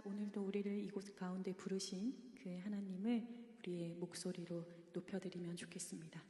오늘도 우리를 이곳 가운데 부르신 그 하나님을 우리의 목소리로 높여드리면 좋겠습니다.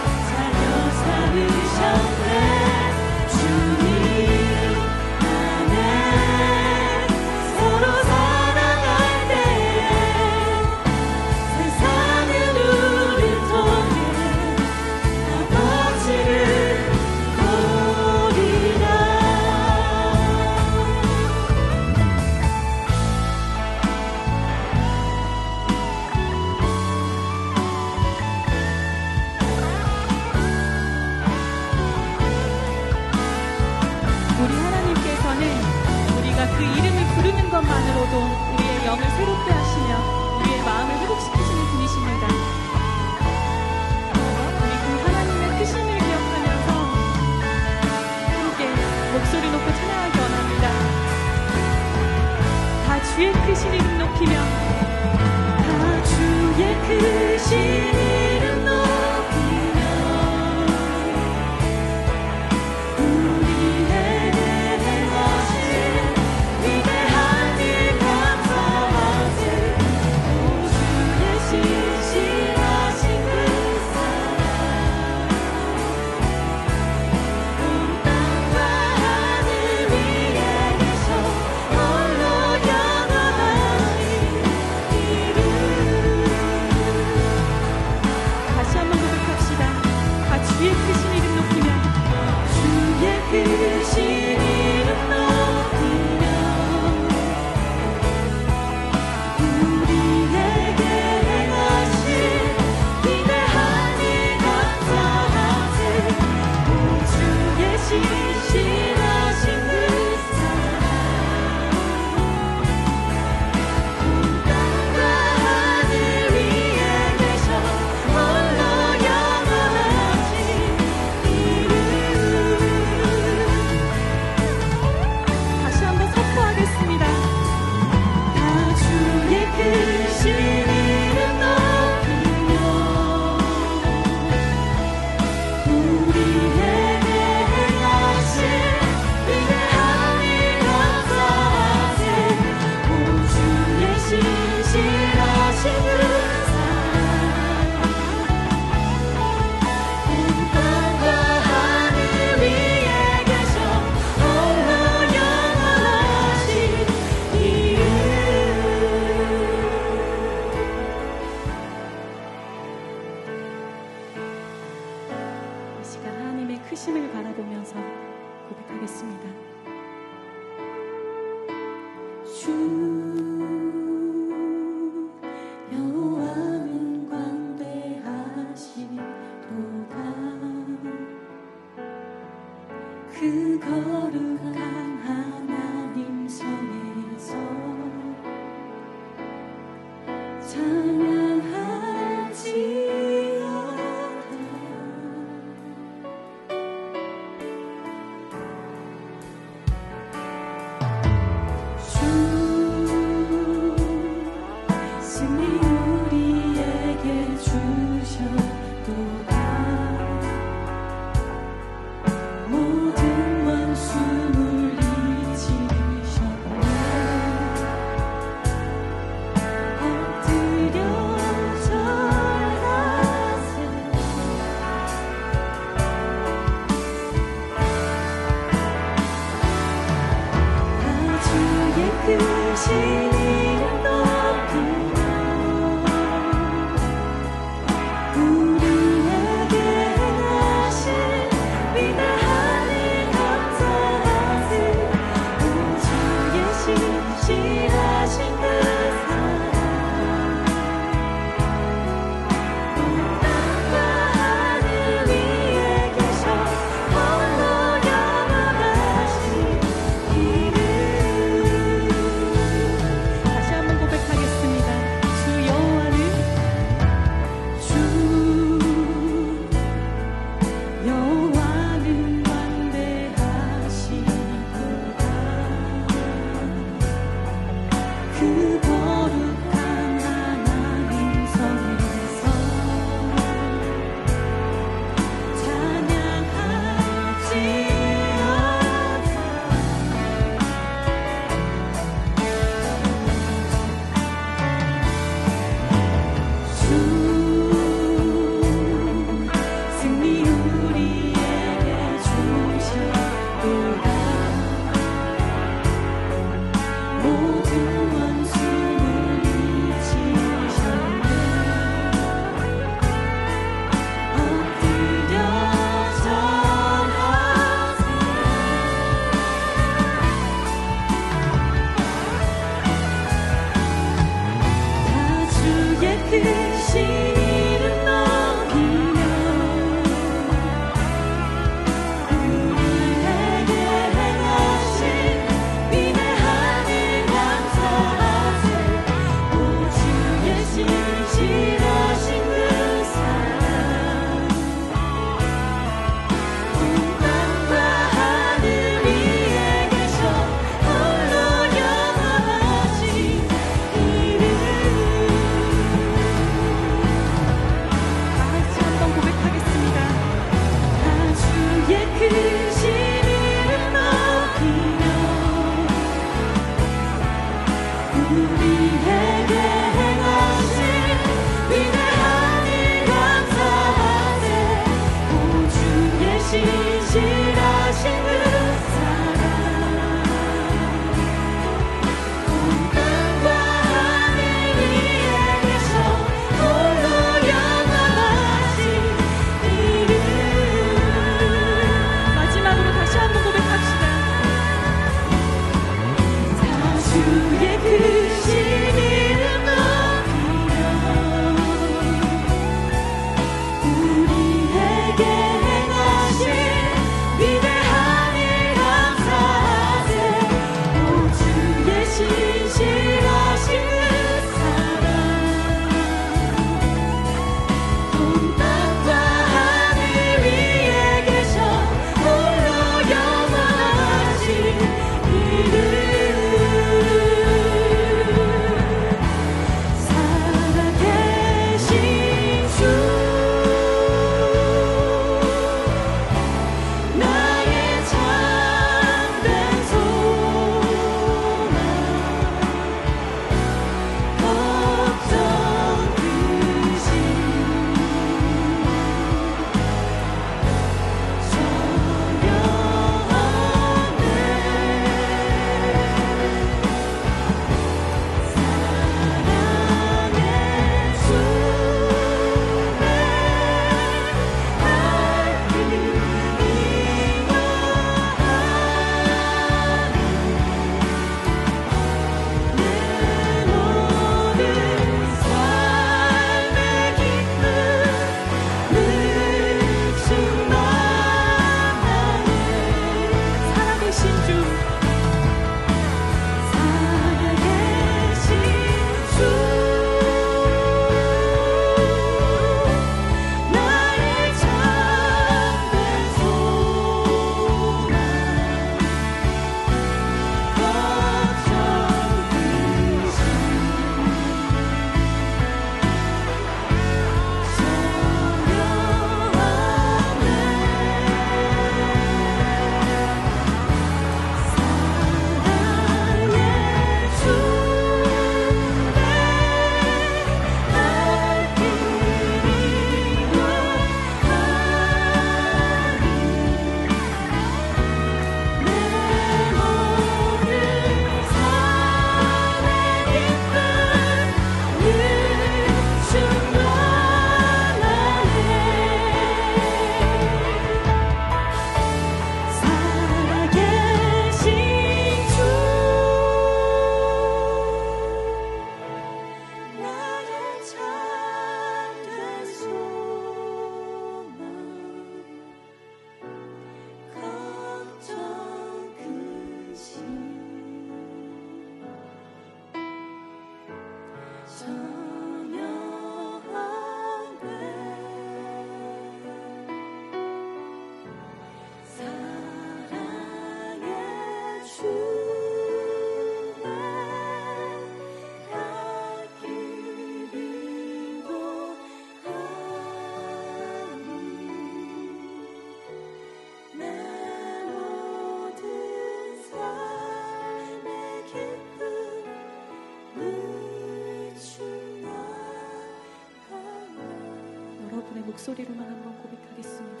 여러분의 목소리로만 한번 고백하겠습니다.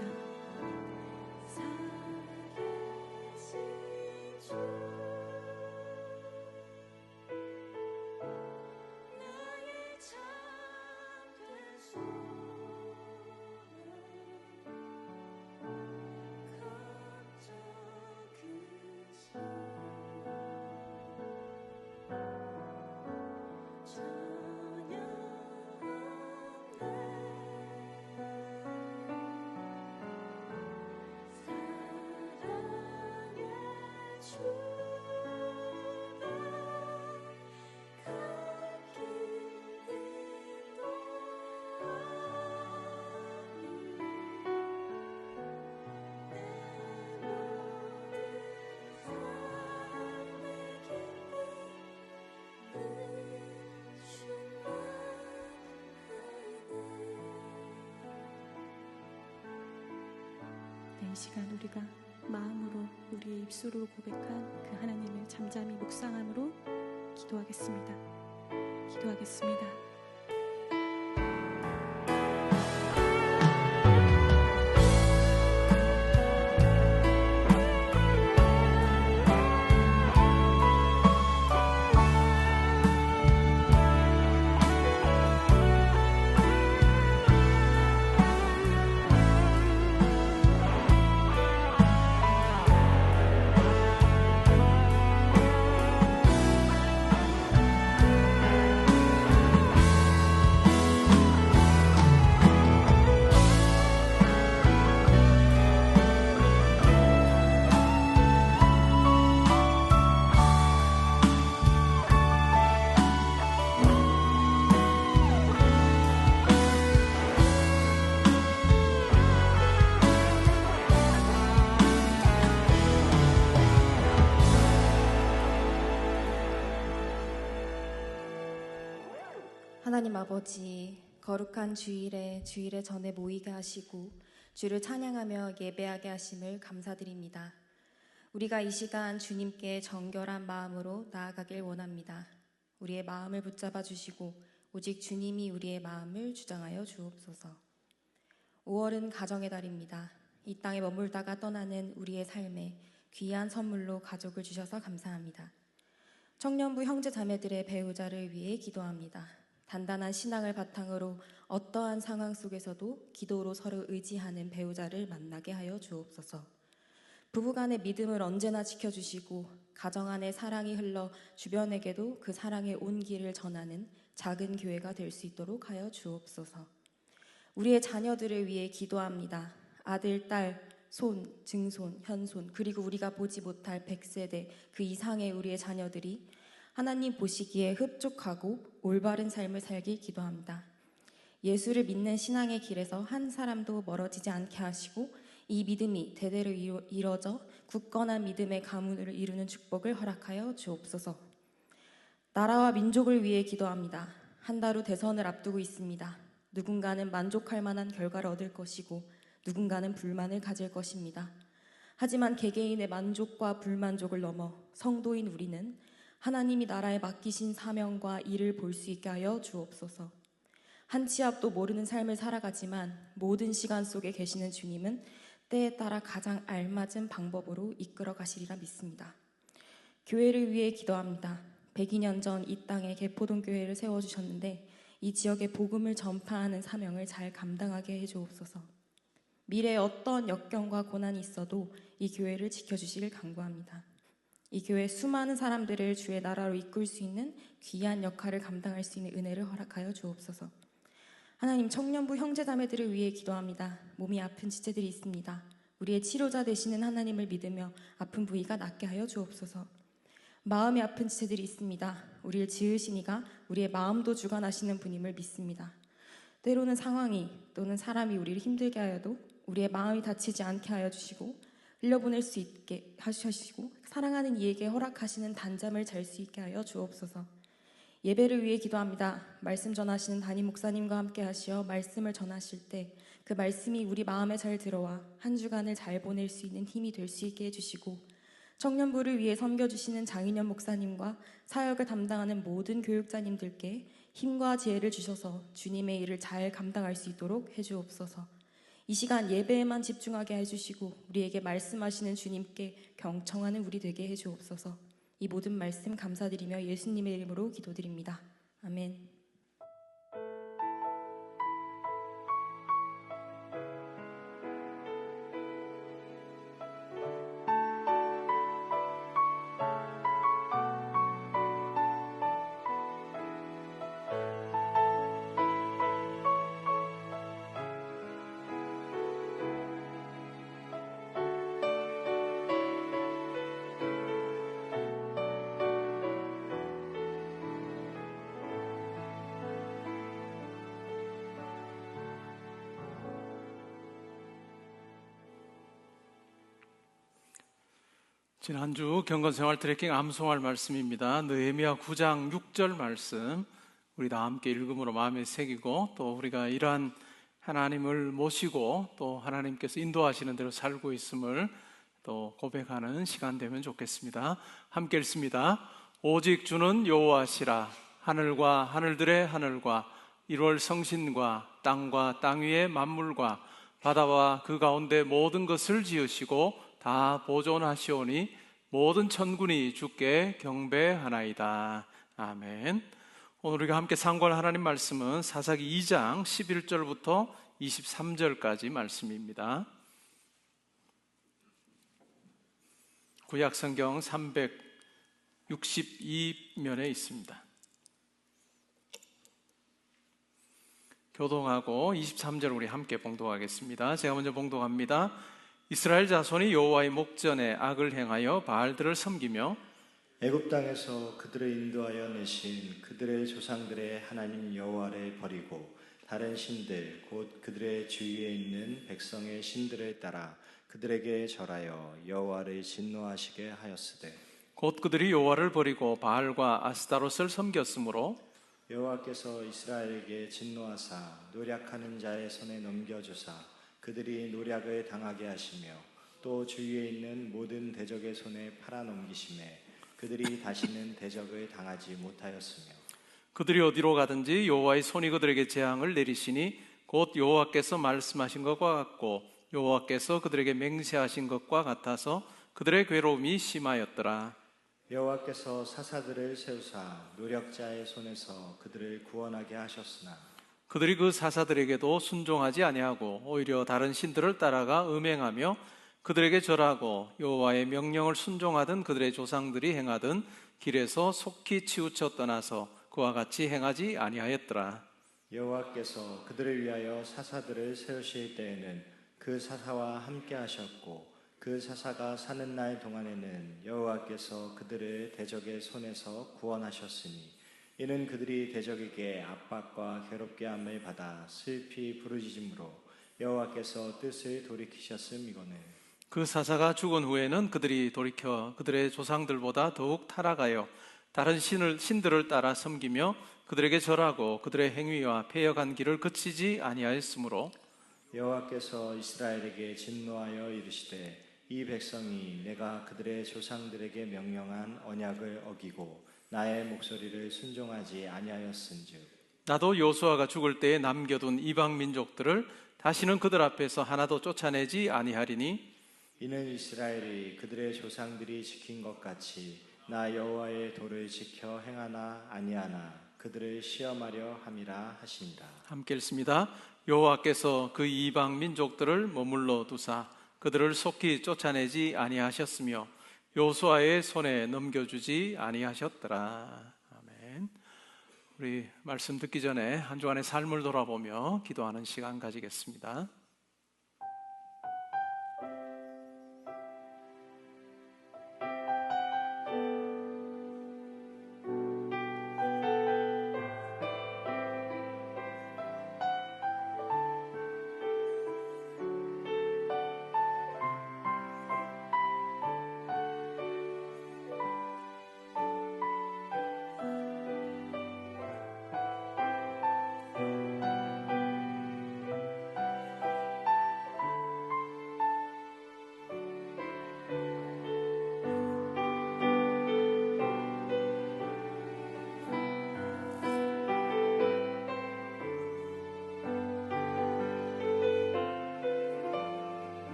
이 시간 우리가 마음으로 우리의 입술로 고백한 그 하나님을 잠잠히 묵상함으로 기도하겠습니다. 기도하겠습니다. 하나님 아버지, 거룩한 주일에 전에 모이게 하시고 주를 찬양하며 예배하게 하심을 감사드립니다. 우리가 이 시간 주님께 정결한 마음으로 나아가길 원합니다. 우리의 마음을 붙잡아 주시고 오직 주님이 우리의 마음을 주장하여 주옵소서. 5월은 가정의 달입니다. 이 땅에 머물다가 떠나는 우리의 삶에 귀한 선물로 가족을 주셔서 감사합니다. 청년부 형제 자매들의 배우자를 위해 기도합니다. 단단한 신앙을 바탕으로 어떠한 상황 속에서도 기도로 서로 의지하는 배우자를 만나게 하여 주옵소서. 부부간의 믿음을 언제나 지켜주시고 가정 안에 사랑이 흘러 주변에게도 그 사랑의 온기를 전하는 작은 교회가 될 수 있도록 하여 주옵소서. 우리의 자녀들을 위해 기도합니다. 아들, 딸, 손, 증손, 현손, 그리고 우리가 보지 못할 100세대 그 이상의 우리의 자녀들이 하나님 보시기에 흡족하고 올바른 삶을 살길 기도합니다. 예수를 믿는 신앙의 길에서 한 사람도 멀어지지 않게 하시고 이 믿음이 대대로 이뤄져 굳건한 믿음의 가문을 이루는 축복을 허락하여 주옵소서. 나라와 민족을 위해 기도합니다. 한 달 후 대선을 앞두고 있습니다. 누군가는 만족할 만한 결과를 얻을 것이고 누군가는 불만을 가질 것입니다. 하지만 개개인의 만족과 불만족을 넘어 성도인 우리는 하나님이 나라에 맡기신 사명과 일을 볼 수 있게 하여 주옵소서. 한 치 앞도 모르는 삶을 살아가지만 모든 시간 속에 계시는 주님은 때에 따라 가장 알맞은 방법으로 이끌어 가시리라 믿습니다. 교회를 위해 기도합니다. 102년 전 이 땅에 개포동 교회를 세워주셨는데 이 지역에 복음을 전파하는 사명을 잘 감당하게 해주옵소서. 미래에 어떤 역경과 고난이 있어도 이 교회를 지켜주시길 간구합니다. 이 교회 수많은 사람들을 주의 나라로 이끌 수 있는 귀한 역할을 감당할 수 있는 은혜를 허락하여 주옵소서. 하나님, 청년부 형제자매들을 위해 기도합니다. 몸이 아픈 지체들이 있습니다. 우리의 치료자 되시는 하나님을 믿으며 아픈 부위가 낫게 하여 주옵소서. 마음이 아픈 지체들이 있습니다. 우리를 지으신 이가 우리의 마음도 주관하시는 분임을 믿습니다. 때로는 상황이 또는 사람이 우리를 힘들게 하여도 우리의 마음이 다치지 않게 하여 주시고 흘려보낼 수 있게 하시고 사랑하는 이에게 허락하시는 단잠을 잘 수 있게 하여 주옵소서. 예배를 위해 기도합니다. 말씀 전하시는 담임 목사님과 함께 하시어 말씀을 전하실 때 그 말씀이 우리 마음에 잘 들어와 한 주간을 잘 보낼 수 있는 힘이 될 수 있게 해주시고 청년부를 위해 섬겨주시는 장인현 목사님과 사역을 담당하는 모든 교육자님들께 힘과 지혜를 주셔서 주님의 일을 잘 감당할 수 있도록 해주옵소서. 이 시간 예배에만 집중하게 해주시고 우리에게 말씀하시는 주님께 경청하는 우리 되게 해주옵소서. 이 모든 말씀 감사드리며 예수님의 이름으로 기도드립니다. 아멘. 지난주 경건생활 트래킹 암송할 말씀입니다. 느헤미야 9장 6절 말씀 우리 다 함께 읽음으로 마음에 새기고 또 우리가 이러한 하나님을 모시고 또 하나님께서 인도하시는 대로 살고 있음을 또 고백하는 시간 되면 좋겠습니다. 함께 읽습니다. 오직 주는 여호와시라. 하늘과 하늘들의 하늘과 1월 성신과 땅과 땅 위의 만물과 바다와 그 가운데 모든 것을 지으시고 다 보존하시오니 모든 천군이 주께 경배하나이다. 아멘. 오늘 우리가 함께 상고할 하나님 말씀은 사사기 2장 11절부터 23절까지 말씀입니다. 구약성경 362면에 있습니다. 교동하고 23절 우리 함께 봉독하겠습니다. 제가 먼저 봉독합니다. 이스라엘 자손이 여호와의 목전에 악을 행하여 바알들을 섬기며 애굽 땅에서 그들을 인도하여 내신 그들의 조상들의 하나님 여호와를 버리고 다른 신들 곧 그들의 주위에 있는 백성의 신들을 따라 그들에게 절하여 여호와를 진노하시게 하였으되 곧 그들이 여호와를 버리고 바알과 아스타롯을 섬겼으므로 여호와께서 이스라엘에게 진노하사 노략하는 자의 손에 넘겨주사 그들이 노략을 당하게 하시며 또 주위에 있는 모든 대적의 손에 팔아넘기심에 그들이 다시는 대적을 당하지 못하였으며 그들이 어디로 가든지 여호와의 손이 그들에게 재앙을 내리시니 곧 여호와께서 말씀하신 것과 같고 여호와께서 그들에게 맹세하신 것과 같아서 그들의 괴로움이 심하였더라. 여호와께서 사사들을 세우사 노략자의 손에서 그들을 구원하게 하셨으나 그들이 그 사사들에게도 순종하지 아니하고 오히려 다른 신들을 따라가 음행하며 그들에게 절하고 여호와의 명령을 순종하던 그들의 조상들이 행하던 길에서 속히 치우쳐 떠나서 그와 같이 행하지 아니하였더라. 여호와께서 그들을 위하여 사사들을 세우실 때에는 그 사사와 함께 하셨고 그 사사가 사는 날 동안에는 여호와께서 그들을 대적의 손에서 구원하셨으니 이는 그들이 대적에게 압박과 괴롭게 함을 받아 슬피 부르짖음으로 여호와께서 뜻을 돌이키셨음이거늘. 그 사사가 죽은 후에는 그들이 돌이켜 그들의 조상들보다 더욱 타락하여 다른 신들을 따라 섬기며 그들에게 절하고 그들의 행위와 패역한 길을 그치지 아니하였으므로 여호와께서 이스라엘에게 진노하여 이르시되 이 백성이 내가 그들의 조상들에게 명령한 언약을 어기고 나의 목소리를 순종하지 아니하였은즉 나도 여호수아가 죽을 때에 남겨둔 이방 민족들을 다시는 그들 앞에서 하나도 쫓아내지 아니하리니 이는 이스라엘이 그들의 조상들이 지킨 것 같이 나 여호와의 도를 지켜 행하나 아니하나 그들을 시험하려 함이라 하신다. 함께 읽습니다. 여호와께서 그 이방 민족들을 머물러 두사 그들을 속히 쫓아내지 아니하셨으며 여호수아의 손에 넘겨주지 아니하셨더라. 아멘. 우리 말씀 듣기 전에 한 주간의 삶을 돌아보며 기도하는 시간 가지겠습니다.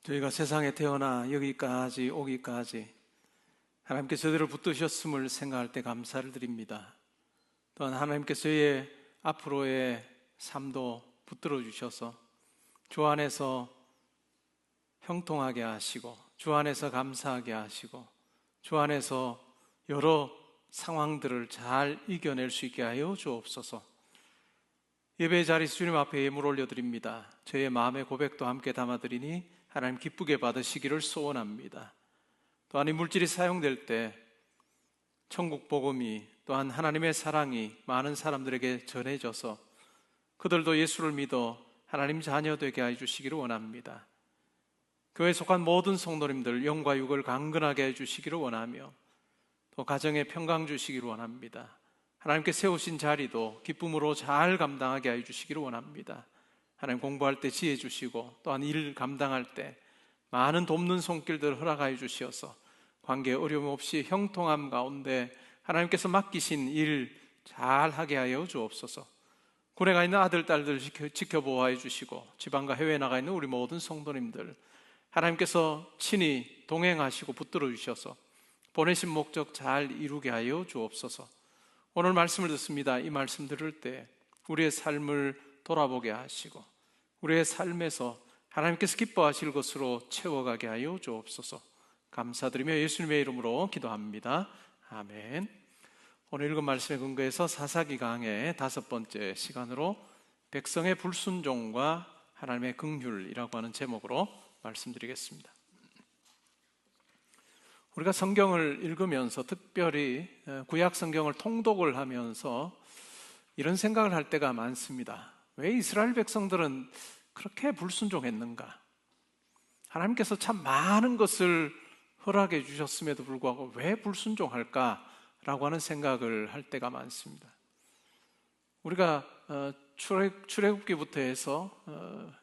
저희가 세상에 태어나 여기까지 오기까지 하나님께서 저희를 붙드셨음을 생각할 때 감사를 드립니다. 또한 하나님께서 저희의 앞으로의 삶도 붙들어 주셔서 주 안에서 형통하게 하시고, 주 안에서 감사하게 하시고, 주 안에서 여러 상황들을 잘 이겨낼 수 있게 하여 주옵소서. 예배 자리에서 주님 앞에 예물 올려드립니다. 저의 마음의 고백도 함께 담아드리니 하나님 기쁘게 받으시기를 소원합니다. 또한 이 물질이 사용될 때 천국 복음이, 또한 하나님의 사랑이 많은 사람들에게 전해져서 그들도 예수를 믿어 하나님 자녀 되게 해주시기를 원합니다. 교회에 속한 모든 성도님들 영과 육을 강건하게 해주시기를 원하며 또 가정에 평강 주시기를 원합니다. 하나님께 세우신 자리도 기쁨으로 잘 감당하게 해주시기를 원합니다. 하나님 공부할 때 지혜 주시고, 또한 일 감당할 때 많은 돕는 손길들 허락하여 주시어서 관계 어려움 없이 형통함 가운데 하나님께서 맡기신 일 잘하게 하여 주옵소서. 군에 가 있는 아들, 딸들 지켜보호해 주시고, 지방과 해외에 나가 있는 우리 모든 성도님들 하나님께서 친히 동행하시고 붙들어 주셔서 보내신 목적 잘 이루게 하여 주옵소서. 오늘 말씀을 듣습니다. 이 말씀 들을 때 우리의 삶을 돌아보게 하시고 우리의 삶에서 하나님께서 기뻐하실 것으로 채워가게 하여 주옵소서. 감사드리며 예수님의 이름으로 기도합니다. 아멘. 오늘 읽은 말씀에 근거해서 사사기 강의 5번째 시간으로 백성의 불순종과 하나님의 긍휼이라고 하는 제목으로 말씀드리겠습니다. 우리가 성경을 읽으면서, 특별히 구약 성경을 통독을 하면서 이런 생각을 할 때가 많습니다. 왜 이스라엘 백성들은 그렇게 불순종했는가? 하나님께서 참 많은 것을 허락해 주셨음에도 불구하고 왜 불순종할까라고 하는 생각을 할 때가 많습니다. 우리가 출애굽기부터 해서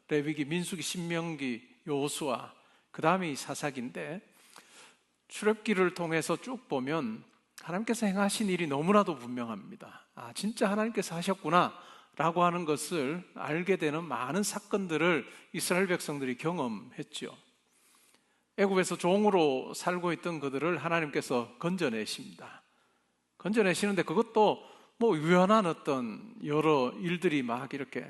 레위기, 민수기, 신명기, 여호수아, 그 다음에 이 사사기인데, 출애굽기를 통해서 쭉 보면 하나님께서 행하신 일이 너무나도 분명합니다. 아, 진짜 하나님께서 하셨구나 라고 하는 것을 알게 되는 많은 사건들을 이스라엘 백성들이 경험했죠. 애굽에서 종으로 살고 있던 그들을 하나님께서 건져내십니다. 건져내시는데 그것도 뭐 유연한 어떤 여러 일들이 막 이렇게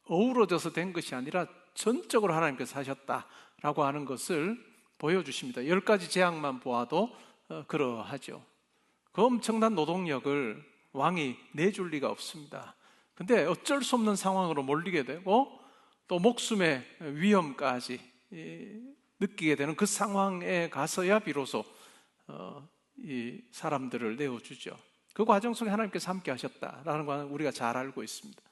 어우러져서 된 것이 아니라 전적으로 하나님께서 하셨다라고 하는 것을 보여주십니다. 10가지 재앙만 보아도 그러하죠. 그 엄청난 노동력을 왕이 내줄 리가 없습니다. 근데 어쩔 수 없는 상황으로 몰리게 되고 또 목숨의 위험까지 느끼게 되는 그 상황에 가서야 비로소 이 사람들을 내어주죠. 그 과정 속에 하나님께서 함께 하셨다라는 건 우리가 잘 알고 있습니다.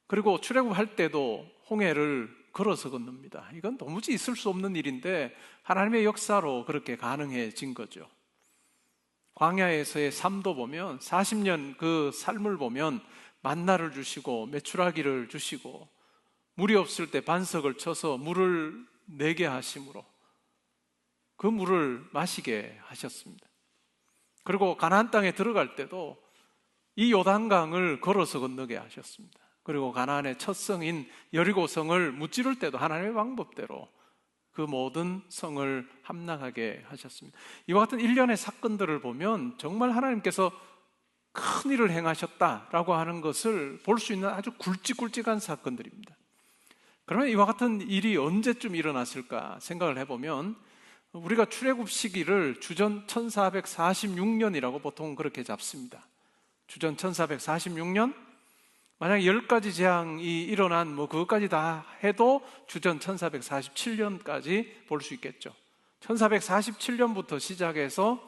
그리고 출애굽할 때도 홍해를 걸어서 건넙니다. 이건 도무지 있을 수 없는 일인데 하나님의 역사로 그렇게 가능해진 거죠. 광야에서의 삶도 보면 40년 그 삶을 보면 만나를 주시고 메추라기를 주시고 물이 없을 때 반석을 쳐서 물을 내게 하심으로 그 물을 마시게 하셨습니다. 그리고 가나안 땅에 들어갈 때도 이 요단강을 걸어서 건너게 하셨습니다. 그리고 가나안의 첫 성인 여리고성을 무찌를 때도 하나님의 방법대로 그 모든 성을 함락하게 하셨습니다. 이와 같은 일련의 사건들을 보면 정말 하나님께서 큰 일을 행하셨다라고 하는 것을 볼 수 있는 아주 굵직굵직한 사건들입니다. 그러면 이와 같은 일이 언제쯤 일어났을까 생각을 해보면 우리가 출애굽 시기를 주전 1446년이라고 보통 그렇게 잡습니다. 주전 1446년, 만약 10가지 재앙이 일어난 그것까지 다 해도 주전 1447년까지 볼 수 있겠죠. 1447년부터 시작해서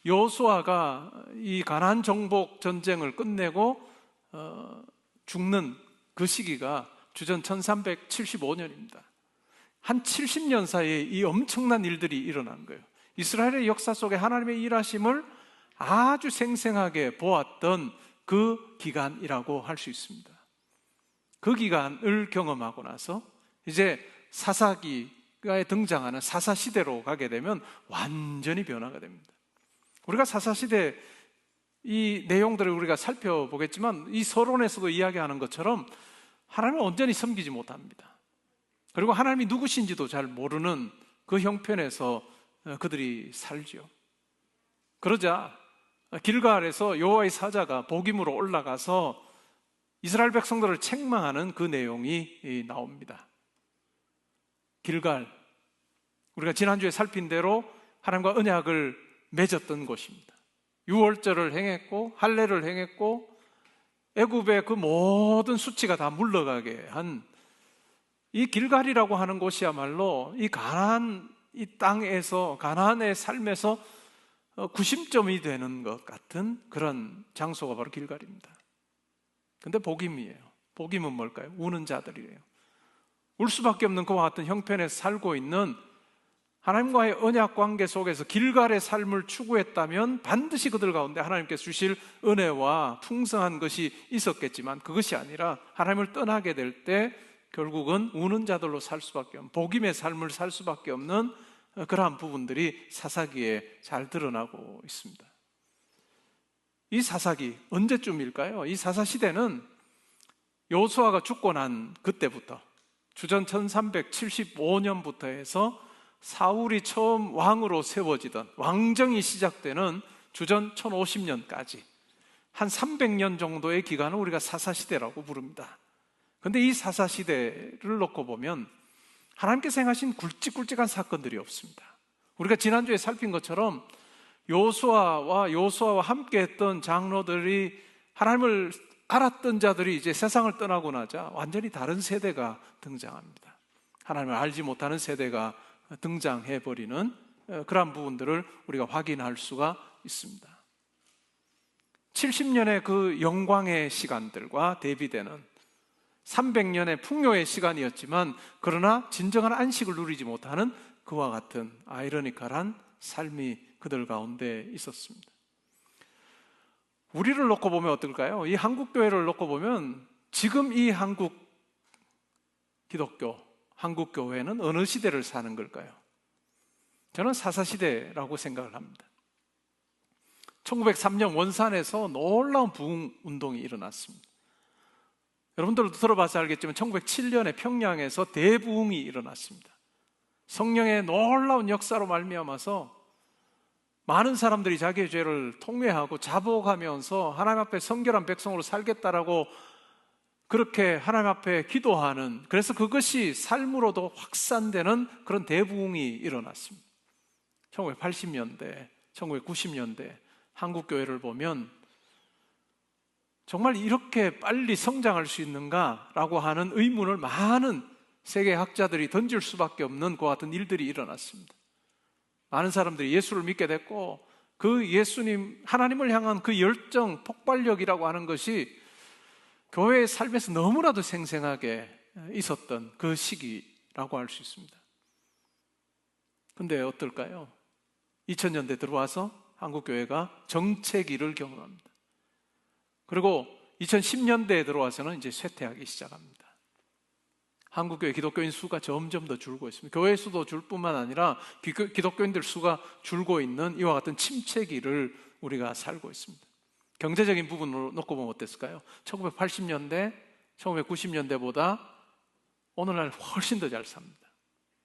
여호수아가 이 가나안 정복 전쟁을 끝내고 죽는 그 시기가 주전 1375년입니다. 한 70년 사이에 이 엄청난 일들이 일어난 거예요. 이스라엘의 역사 속에 하나님의 일하심을 아주 생생하게 보았던 그 기간이라고 할 수 있습니다. 그 기간을 경험하고 나서 이제 사사기가 등장하는 사사시대로 가게 되면 완전히 변화가 됩니다. 우리가 사사시대 이 내용들을 우리가 살펴보겠지만 이 서론에서도 이야기하는 것처럼 하나님을 온전히 섬기지 못합니다. 그리고 하나님이 누구신지도 잘 모르는 그 형편에서 그들이 살죠. 그러자 길갈에서 여호와의 사자가 복임으로 올라가서 이스라엘 백성들을 책망하는 그 내용이 나옵니다. 길갈, 우리가 지난주에 살핀 대로 하나님과 언약을 맺었던 곳입니다. 유월절을 행했고 할례를 행했고 애굽의 그 모든 수치가 다 물러가게 한 이 길갈이라고 하는 곳이야말로 이 가나안 이 땅에서 가나안의 삶에서 구심점이 되는 것 같은 그런 장소가 바로 길갈입니다. 근데 복임이에요. 복임은 뭘까요? 우는 자들이에요. 울 수밖에 없는 그와 같은 형편에서 살고 있는 하나님과의 언약 관계 속에서 길갈의 삶을 추구했다면 반드시 그들 가운데 하나님께서 주실 은혜와 풍성한 것이 있었겠지만 그것이 아니라 하나님을 떠나게 될 때 결국은 우는 자들로 살 수밖에 없는, 복임의 삶을 살 수밖에 없는 그러한 부분들이 사사기에 잘 드러나고 있습니다. 이 사사기 언제쯤일까요? 이 사사시대는 여호수아가 죽고 난 그때부터 주전 1375년부터 해서 사울이 처음 왕으로 세워지던 왕정이 시작되는 주전 1050년까지 한 300년 정도의 기간을 우리가 사사시대라고 부릅니다. 그런데 이 사사시대를 놓고 보면 하나님께서 행하신 굵직굵직한 사건들이 없습니다. 우리가 지난주에 살핀 것처럼 여호수아와 함께 했던 장로들이 하나님을 알았던 자들이 이제 세상을 떠나고 나자 완전히 다른 세대가 등장합니다. 하나님을 알지 못하는 세대가 등장해버리는 그러한 부분들을 우리가 확인할 수가 있습니다. 70년의 그 영광의 시간들과 대비되는 300년의 풍요의 시간이었지만 그러나 진정한 안식을 누리지 못하는 그와 같은 아이러니컬한 삶이 그들 가운데 있었습니다. 우리를 놓고 보면 어떨까요? 이 한국교회를 놓고 보면 지금 이 한국 기독교, 한국교회는 어느 시대를 사는 걸까요? 저는 사사시대라고 생각을 합니다. 1903년 원산에서 놀라운 부흥운동이 일어났습니다. 여러분들도 들어봐서 알겠지만 1907년에 평양에서 대부흥이 일어났습니다. 성령의 놀라운 역사로 말미암아서 많은 사람들이 자기의 죄를 통회하고 자복하면서 하나님 앞에 성결한 백성으로 살겠다라고 그렇게 하나님 앞에 기도하는, 그래서 그것이 삶으로도 확산되는 그런 대부흥이 일어났습니다. 1980년대, 1990년대 한국교회를 보면 정말 이렇게 빨리 성장할 수 있는가라고 하는 의문을 많은 세계학자들이 던질 수밖에 없는 그와 같은 일들이 일어났습니다. 많은 사람들이 예수를 믿게 됐고 그 예수님, 하나님을 향한 그 열정, 폭발력이라고 하는 것이 교회의 삶에서 너무나도 생생하게 있었던 그 시기라고 할 수 있습니다. 근데 어떨까요? 2000년대 들어와서 한국교회가 정체기를 경험합니다. 그리고 2010년대에 들어와서는 이제 쇠퇴하기 시작합니다. 한국교회 기독교인 수가 점점 더 줄고 있습니다. 교회 수도 줄 뿐만 아니라 기독교인들 수가 줄고 있는 이와 같은 침체기를 우리가 살고 있습니다. 경제적인 부분으로 놓고 보면 어땠을까요? 1980년대, 1990년대보다 오늘날 훨씬 더 잘 삽니다.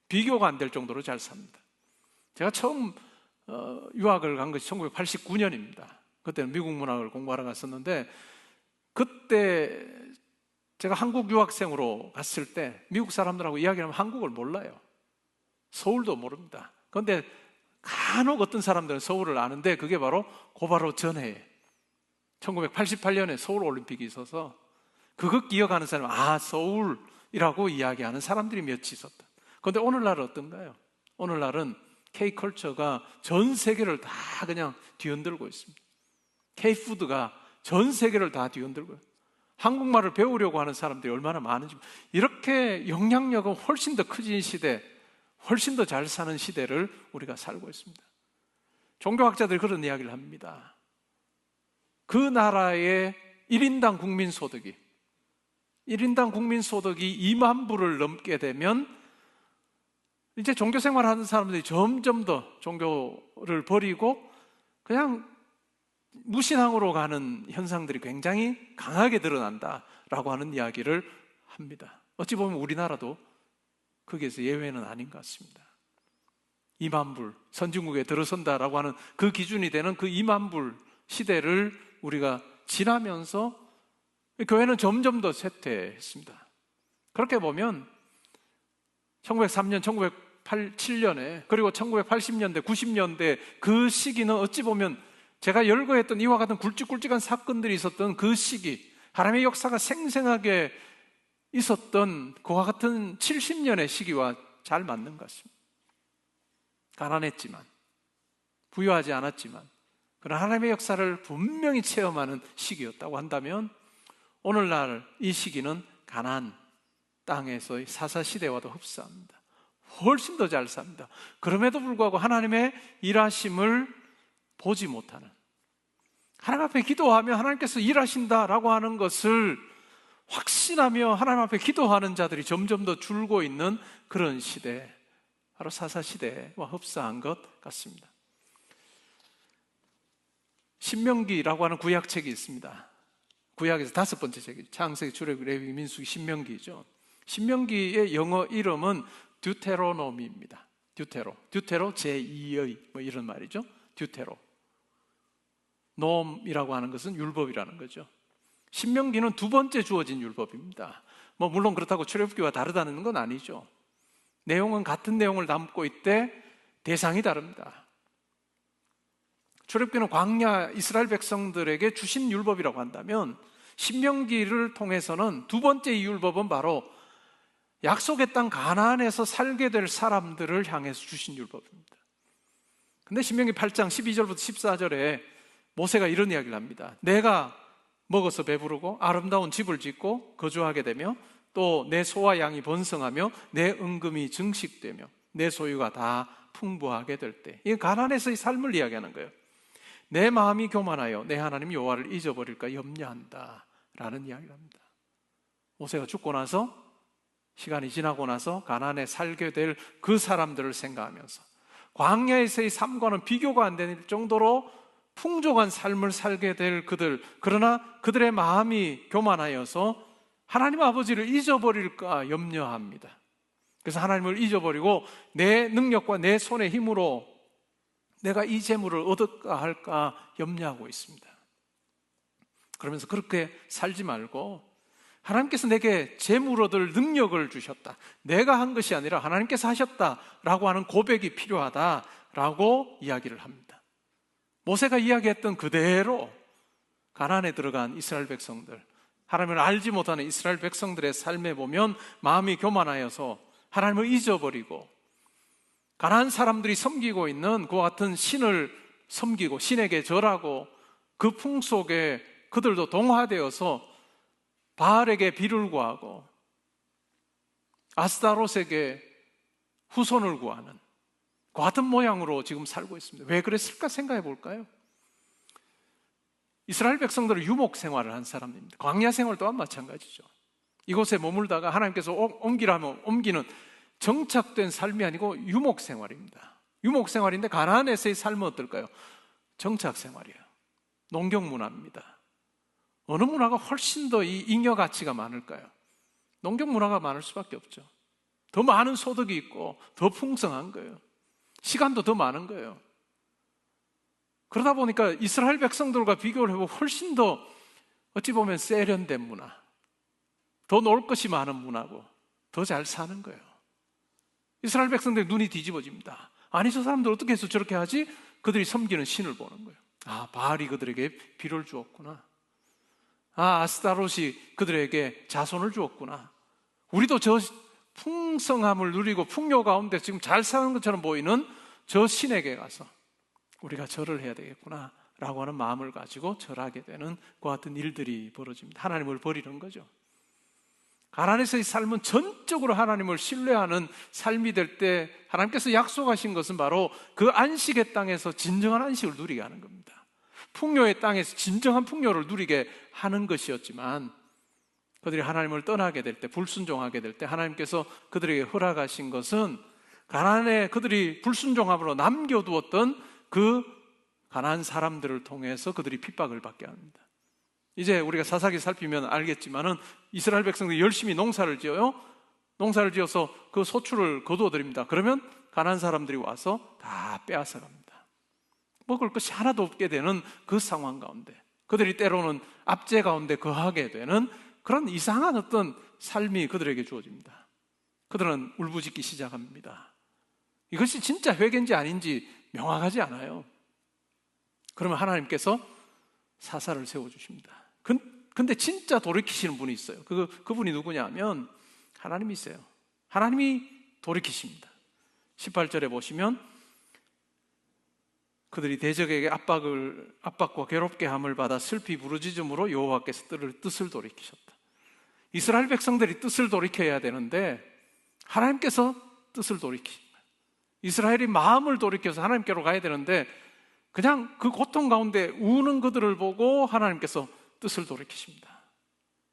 비교가 안 될 정도로 잘 삽니다. 제가 처음 유학을 간 것이 1989년입니다. 그때는 미국 문학을 공부하러 갔었는데 그때 제가 한국 유학생으로 갔을 때 미국 사람들하고 이야기하면 한국을 몰라요. 서울도 모릅니다. 그런데 간혹 어떤 사람들은 서울을 아는데 그게 바로 전해에 1988년에 서울올림픽이 있어서 그것 기억하는 사람은 서울이라고 이야기하는 사람들이 몇이 있었다. 그런데 오늘날은 어떤가요? 오늘날은 K컬처가 전 세계를 다 그냥 뒤흔들고 있습니다. K푸드가 전 세계를 다 뒤흔들고요. 한국말을 배우려고 하는 사람들이 얼마나 많은지, 이렇게 영향력은 훨씬 더 커진 시대, 훨씬 더 잘 사는 시대를 우리가 살고 있습니다. 종교학자들이 그런 이야기를 합니다. 그 나라의 1인당 국민소득이 2만 불을 넘게 되면 이제 종교 생활하는 사람들이 점점 더 종교를 버리고 그냥 무신앙으로 가는 현상들이 굉장히 강하게 드러난다라고 하는 이야기를 합니다. 어찌 보면 우리나라도 거기에서 예외는 아닌 것 같습니다. 2만 불, 선진국에 들어선다라고 하는 그 기준이 되는 그 2만 불 시대를 우리가 지나면서 교회는 점점 더 쇠퇴했습니다. 그렇게 보면 1903년, 1907년에 그리고 1980년대, 90년대 그 시기는 어찌 보면 제가 열거했던 이와 같은 굵직굵직한 사건들이 있었던 그 시기, 하나님의 역사가 생생하게 있었던 그와 같은 70년의 시기와 잘 맞는 것 같습니다. 가난했지만, 부유하지 않았지만 그런 하나님의 역사를 분명히 체험하는 시기였다고 한다면 오늘날 이 시기는 가나안 땅에서의 사사시대와도 흡사합니다. 훨씬 더 잘 삽니다. 그럼에도 불구하고 하나님의 일하심을 보지 못하는, 하나님 앞에 기도하며 하나님께서 일하신다라고 하는 것을 확신하며 하나님 앞에 기도하는 자들이 점점 더 줄고 있는 그런 시대, 바로 사사시대와 흡사한 것 같습니다. 신명기라고 하는 구약책이 있습니다. 구약에서 5번째 책이죠. 창세기, 출애굽기, 레위기, 민수기, 신명기죠. 신명기의 영어 이름은 듀테로노미입니다. 듀테로 제2의 이런 말이죠. 듀테로. 놈이라고 하는 것은 율법이라는 거죠. 신명기는 2번째 주어진 율법입니다. 물론 그렇다고 출애굽기와 다르다는 건 아니죠. 내용은 같은 내용을 담고 있되 대상이 다릅니다. 출애굽기는 광야 이스라엘 백성들에게 주신 율법이라고 한다면 신명기를 통해서는 2번째 이 율법은 바로 약속의 땅 가나안에서 살게 될 사람들을 향해서 주신 율법입니다. 근데 신명기 8장 12절부터 14절에 모세가 이런 이야기를 합니다. 내가 먹어서 배부르고 아름다운 집을 짓고 거주하게 되며 또 내 소와 양이 번성하며 내 은금이 증식되며 내 소유가 다 풍부하게 될 때, 이 가나안에서의 삶을 이야기하는 거예요. 내 마음이 교만하여 내 하나님 여호와를 잊어버릴까 염려한다 라는 이야기를 합니다. 모세가 죽고 나서, 시간이 지나고 나서 가나안에 살게 될 그 사람들을 생각하면서 광야에서의 삶과는 비교가 안 되는 정도로 풍족한 삶을 살게 될 그들, 그러나 그들의 마음이 교만하여서 하나님 아버지를 잊어버릴까 염려합니다. 그래서 하나님을 잊어버리고 내 능력과 내 손의 힘으로 내가 이 재물을 얻을까 할까 염려하고 있습니다. 그러면서 그렇게 살지 말고 하나님께서 내게 재물 얻을 능력을 주셨다, 내가 한 것이 아니라 하나님께서 하셨다라고 하는 고백이 필요하다라고 이야기를 합니다. 모세가 이야기했던 그대로 가나안에 들어간 이스라엘 백성들, 하나님을 알지 못하는 이스라엘 백성들의 삶에 보면 마음이 교만하여서 하나님을 잊어버리고 가나안 사람들이 섬기고 있는 그와 같은 신을 섬기고 신에게 절하고 그 풍속에 그들도 동화되어서 바알에게 비를 구하고 아스타롯에게 후손을 구하는 그 같은 모양으로 지금 살고 있습니다. 왜 그랬을까 생각해 볼까요? 이스라엘 백성들은 유목 생활을 한 사람입니다. 광야 생활 또한 마찬가지죠. 이곳에 머물다가 하나님께서 옮기라면 옮기는 정착된 삶이 아니고 유목 생활입니다. 유목 생활인데 가나안에서의 삶은 어떨까요? 정착 생활이에요. 농경 문화입니다. 어느 문화가 훨씬 더 이 잉여 가치가 많을까요? 농경 문화가 많을 수밖에 없죠. 더 많은 소득이 있고 더 풍성한 거예요. 시간도 더 많은 거예요. 그러다 보니까 이스라엘 백성들과 비교를 해보면 훨씬 더 어찌 보면 세련된 문화, 더 놀 것이 많은 문화고 더 잘 사는 거예요. 이스라엘 백성들의 눈이 뒤집어집니다. 아니, 저 사람들 어떻게 해서 저렇게 하지? 그들이 섬기는 신을 보는 거예요. 아, 바알이 그들에게 비를 주었구나. 아, 아스타롯이 그들에게 자손을 주었구나. 우리도 저 풍성함을 누리고 풍요 가운데 지금 잘 사는 것처럼 보이는 저 신에게 가서 우리가 절을 해야 되겠구나 라고 하는 마음을 가지고 절하게 되는 그 같은 일들이 벌어집니다. 하나님을 버리는 거죠. 가나안에서의 삶은 전적으로 하나님을 신뢰하는 삶이 될 때 하나님께서 약속하신 것은 바로 그 안식의 땅에서 진정한 안식을 누리게 하는 겁니다. 풍요의 땅에서 진정한 풍요를 누리게 하는 것이었지만 그들이 하나님을 떠나게 될 때, 불순종하게 될 때 하나님께서 그들에게 허락하신 것은 가나안에 그들이 불순종함으로 남겨두었던 그 가나안 사람들을 통해서 그들이 핍박을 받게 합니다. 이제 우리가 사사기 살피면 알겠지만은 이스라엘 백성들이 열심히 농사를 지어요. 농사를 지어서 그 소출을 거두어드립니다. 그러면 가난한 사람들이 와서 다 빼앗아 갑니다. 먹을 것이 하나도 없게 되는 그 상황 가운데, 그들이 때로는 압제 가운데 거하게 되는 그런 이상한 어떤 삶이 그들에게 주어집니다. 그들은 울부짖기 시작합니다. 이것이 진짜 회개인지 아닌지 명확하지 않아요. 그러면 하나님께서 사사를 세워주십니다. 근데 진짜 돌이키시는 분이 있어요. 그분이 누구냐면 하나님이세요. 하나님이 돌이키십니다. 18절에 보시면 그들이 대적에게 압박과 괴롭게 함을 받아 슬피 부르짖음으로 여호와께서 뜻을 돌이키셨다. 이스라엘 백성들이 뜻을 돌이켜야 되는데 하나님께서 뜻을 돌이키십니다. 이스라엘이 마음을 돌이켜서 하나님께로 가야 되는데 그냥 그 고통 가운데 우는 그들을 보고 하나님께서 뜻을 돌이키십니다.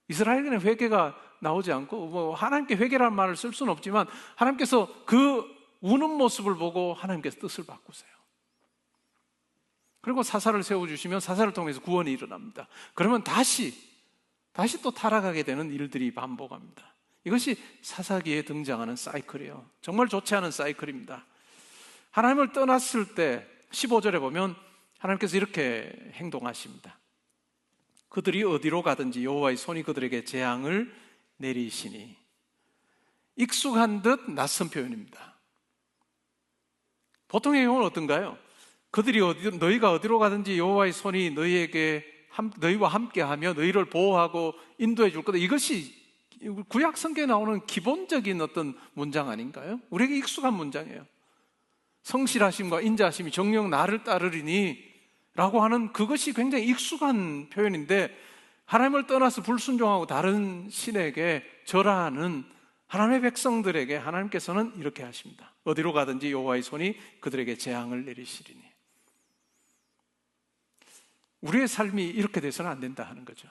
이스라엘에는 회개가 나오지 않고 하나님께 회개라는 말을 쓸 수는 없지만 하나님께서 그 우는 모습을 보고 하나님께서 뜻을 바꾸세요. 그리고 사사를 세워주시면 사사를 통해서 구원이 일어납니다. 그러면 다시 또 타락하게 되는 일들이 반복합니다. 이것이 사사기에 등장하는 사이클이에요. 정말 좋지 않은 사이클입니다. 하나님을 떠났을 때 15절에 보면 하나님께서 이렇게 행동하십니다. 그들이 어디로 가든지 여호와의 손이 그들에게 재앙을 내리시니. 익숙한 듯 낯선 표현입니다. 보통의 경우는 어떤가요? 너희가 어디로 가든지 여호와의 손이 너희와 함께하며 너희를 보호하고 인도해 줄 거다. 이것이 구약 성경에 나오는 기본적인 어떤 문장 아닌가요? 우리에게 익숙한 문장이에요. 성실하심과 인자하심이 정녕 나를 따르리니 라고 하는 그것이 굉장히 익숙한 표현인데 하나님을 떠나서 불순종하고 다른 신에게 절하는 하나님의 백성들에게 하나님께서는 이렇게 하십니다. 어디로 가든지 여호와의 손이 그들에게 재앙을 내리시리니. 우리의 삶이 이렇게 돼서는 안 된다 하는 거죠.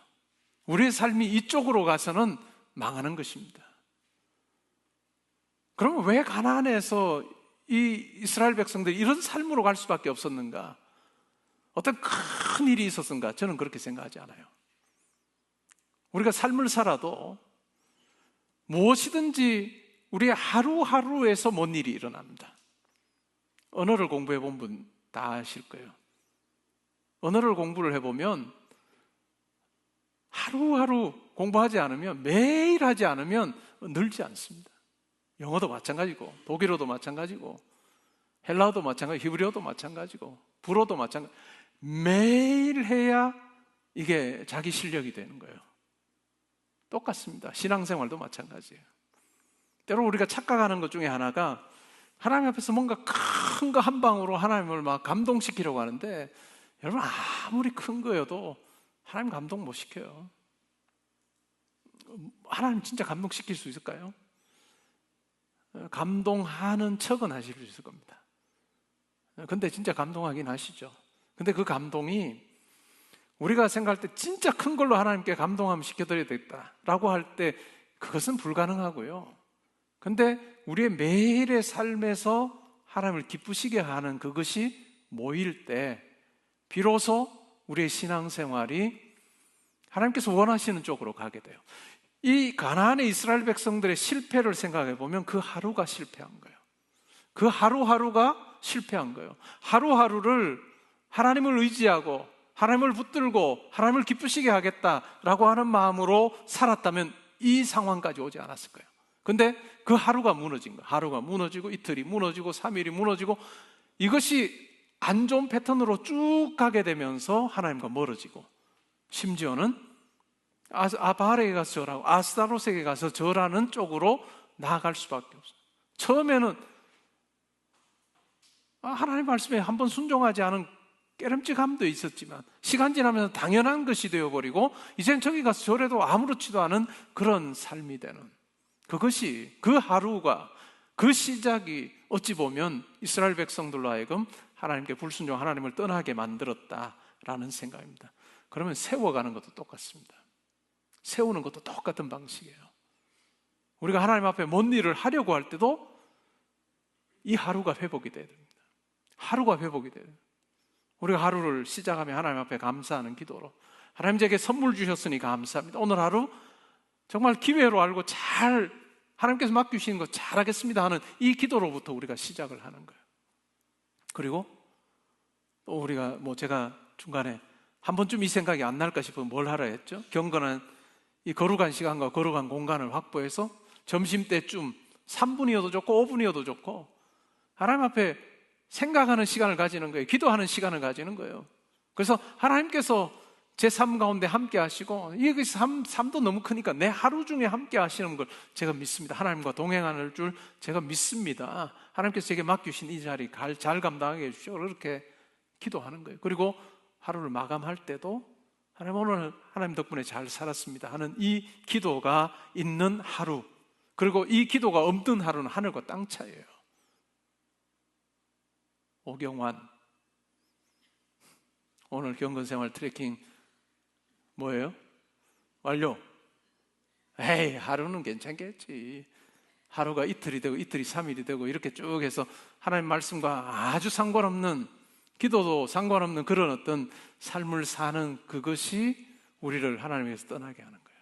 우리의 삶이 이쪽으로 가서는 망하는 것입니다. 그러면 왜 가나안에서 이 이스라엘 백성들이 이런 삶으로 갈 수밖에 없었는가? 어떤 큰 일이 있었는가? 저는 그렇게 생각하지 않아요. 우리가 삶을 살아도 무엇이든지 우리의 하루하루에서 뭔 일이 일어납니다. 언어를 공부해 본 분 다 아실 거예요. 언어를 공부를 해보면 하루하루 공부하지 않으면, 매일 하지 않으면 늘지 않습니다. 영어도 마찬가지고 독일어도 마찬가지고 헬라어도 마찬가지고 히브리어도 마찬가지고 불어도 마찬가지고 매일 해야 이게 자기 실력이 되는 거예요. 똑같습니다. 신앙생활도 마찬가지예요. 때로 우리가 착각하는 것 중에 하나가 하나님 앞에서 뭔가 큰 거 한 방으로 하나님을 막 감동시키려고 하는데, 여러분 아무리 큰 거여도 하나님 감동 못 시켜요. 하나님 진짜 감동시킬 수 있을까요? 감동하는 척은 하실 수 있을 겁니다. 근데 진짜 감동하긴 하시죠. 근데 그 감동이 우리가 생각할 때 진짜 큰 걸로 하나님께 감동하면 시켜드려야 되겠다라고 할 때 그것은 불가능하고요. 근데 우리의 매일의 삶에서 하나님을 기쁘시게 하는 그것이 모일 때 비로소 우리의 신앙생활이 하나님께서 원하시는 쪽으로 가게 돼요. 이 가나안의 이스라엘 백성들의 실패를 생각해 보면 그 하루가 실패한 거예요. 그 하루하루가 실패한 거예요. 하루하루를 하나님을 의지하고 하나님을 붙들고 하나님을 기쁘시게 하겠다라고 하는 마음으로 살았다면 이 상황까지 오지 않았을 거예요. 근데 그 하루가 무너진 거예요. 하루가 무너지고 이틀이 무너지고 3일이 무너지고 이것이 안 좋은 패턴으로 쭉 가게 되면서 하나님과 멀어지고 심지어는 아바알에게 가서 절하고 아스타롯에게 가서 절하는 쪽으로 나아갈 수밖에 없어요. 처음에는 하나님 말씀에 한번 순종하지 않은 깨름직함도 있었지만 시간 지나면서 당연한 것이 되어버리고 이젠 저기 가서 절해도 아무렇지도 않은 그런 삶이 되는, 그것이 그 하루가 그 시작이 어찌 보면 이스라엘 백성들로 하여금 하나님께 불순종, 하나님을 떠나게 만들었다라는 생각입니다. 그러면 세워가는 것도 똑같습니다. 세우는 것도 똑같은 방식이에요. 우리가 하나님 앞에 뭔 일을 하려고 할 때도 이 하루가 회복이 돼야 됩니다. 하루가 회복이 돼요. 우리가 하루를 시작하면 하나님 앞에 감사하는 기도로, 하나님 제게 선물 주셨으니 감사합니다. 오늘 하루 정말 기회로 알고 잘 하나님께서 맡기시는 거 잘하겠습니다 하는 이 기도로부터 우리가 시작을 하는 거예요. 그리고 또 우리가 제가 중간에 한 번쯤 이 생각이 안 날까 싶으면 뭘 하라 했죠? 경건한 이 거룩한 시간과 거룩한 공간을 확보해서 점심때쯤 3분이어도 좋고 5분이어도 좋고 하나님 앞에 생각하는 시간을 가지는 거예요. 기도하는 시간을 가지는 거예요. 그래서 하나님께서 제 삶 가운데 함께 하시고, 이 삶도 너무 크니까 내 하루 중에 함께 하시는 걸 제가 믿습니다. 하나님과 동행하는 줄 제가 믿습니다. 하나님께서 제게 맡기신 이 자리 잘 감당하게 해주시오. 그렇게 기도하는 거예요. 그리고 하루를 마감할 때도 하나님 오늘 하나님 덕분에 잘 살았습니다 하는 이 기도가 있는 하루, 그리고 이 기도가 없는 하루는 하늘과 땅 차이예요. 오경환, 오늘 경건생활 트레킹 뭐예요? 완료. 에이, 하루는 괜찮겠지. 하루가 이틀이 되고 이틀이 3일이 되고 이렇게 쭉 해서 하나님 말씀과 아주 상관없는, 기도도 상관없는 그런 어떤 삶을 사는 그것이 우리를 하나님에서 떠나게 하는 거예요.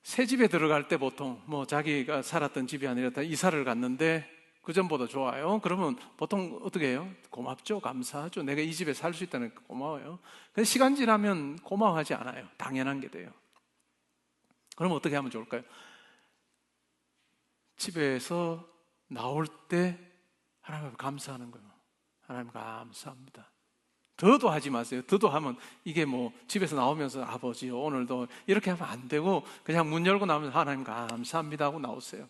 새 집에 들어갈 때 보통 자기가 살았던 집이 아니라 다 이사를 갔는데 그 전보다 좋아요. 그러면 보통 어떻게 해요? 고맙죠, 감사하죠. 내가 이 집에 살 수 있다는 게 고마워요. 근데 시간 지나면 고마워하지 않아요. 당연한 게 돼요. 그럼 어떻게 하면 좋을까요? 집에서 나올 때 하나님 앞에 감사하는 거예요. 하나님 감사합니다. 더도 하지 마세요. 더도 하면 이게 집에서 나오면서 아버지 오늘도 이렇게 하면 안 되고 그냥 문 열고 나오면 하나님 감사합니다 하고 나오세요.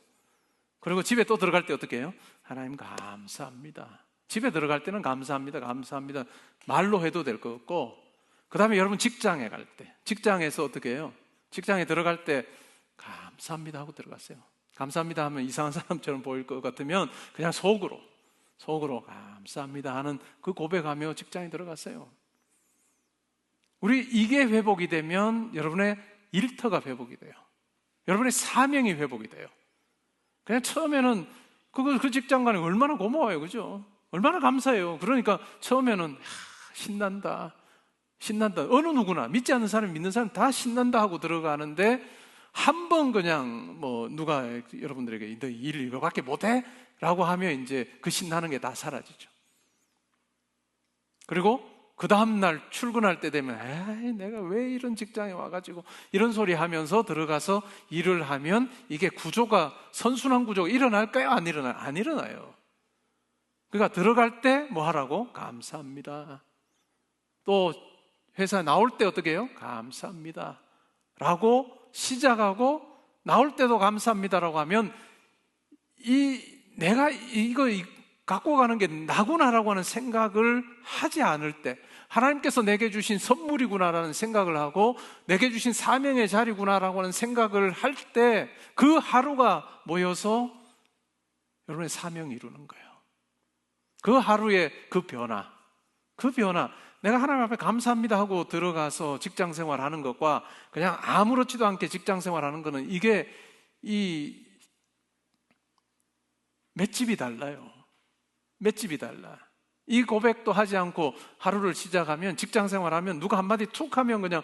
그리고 집에 또 들어갈 때 어떻게 해요? 하나님 감사합니다. 집에 들어갈 때는 감사합니다, 감사합니다 말로 해도 될 것 같고, 그 다음에 여러분 직장에 갈 때, 직장에서 어떻게 해요? 직장에 들어갈 때 감사합니다 하고 들어갔어요. 감사합니다 하면 이상한 사람처럼 보일 것 같으면 그냥 속으로 감사합니다 하는 그 고백하며 직장에 들어갔어요. 우리 이게 회복이 되면 여러분의 일터가 회복이 돼요. 여러분의 사명이 회복이 돼요. 그냥 처음에는 그 직장 가는 거 얼마나 고마워요, 그죠? 얼마나 감사해요. 그러니까 처음에는 신난다. 어느 누구나 믿지 않는 사람, 믿는 사람 다 신난다 하고 들어가는데 한 번 그냥 누가 여러분들에게 너 일 이거밖에 못해? 라고 하면 이제 그 신나는 게 다 사라지죠. 그리고 그 다음날 출근할 때 되면 에이 내가 왜 이런 직장에 와가지고 이런 소리 하면서 들어가서 일을 하면 이게 선순환 구조가 일어날까요? 안 일어나요? 안 일어나요. 그러니까 들어갈 때 뭐 하라고? 감사합니다. 또 회사에 나올 때 어떻게 해요? 감사합니다 라고 시작하고, 나올 때도 감사합니다라고 하면 내가 이거 갖고 가는 게 나구나라고 하는 생각을 하지 않을 때, 하나님께서 내게 주신 선물이구나라는 생각을 하고 내게 주신 사명의 자리구나라고 하는 생각을 할 때 그 하루가 모여서 여러분의 사명을 이루는 거예요. 그 하루의 그 변화, 내가 하나님 앞에 감사합니다 하고 들어가서 직장 생활하는 것과 그냥 아무렇지도 않게 직장 생활하는 거는 이게 맷집이 달라요. 맷집이 달라. 이 고백도 하지 않고 하루를 시작하면, 직장 생활하면 누가 한마디 툭 하면 그냥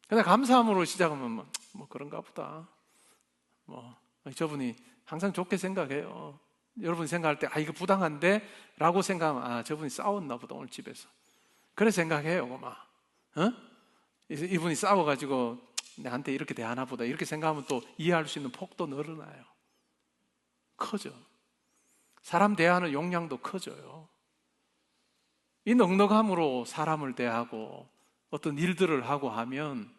그냥 감사함으로 시작하면 그런가 보다. 저분이 항상 좋게 생각해요. 여러분이 생각할 때 이거 부당한데? 라고 생각하면 저분이 싸웠나 보다 오늘 집에서. 그래 생각해요. 이분이 싸워가지고 나한테 이렇게 대하나 보다 이렇게 생각하면 또 이해할 수 있는 폭도 늘어나요. 커져. 사람 대하는 용량도 커져요. 이 넉넉함으로 사람을 대하고 어떤 일들을 하고 하면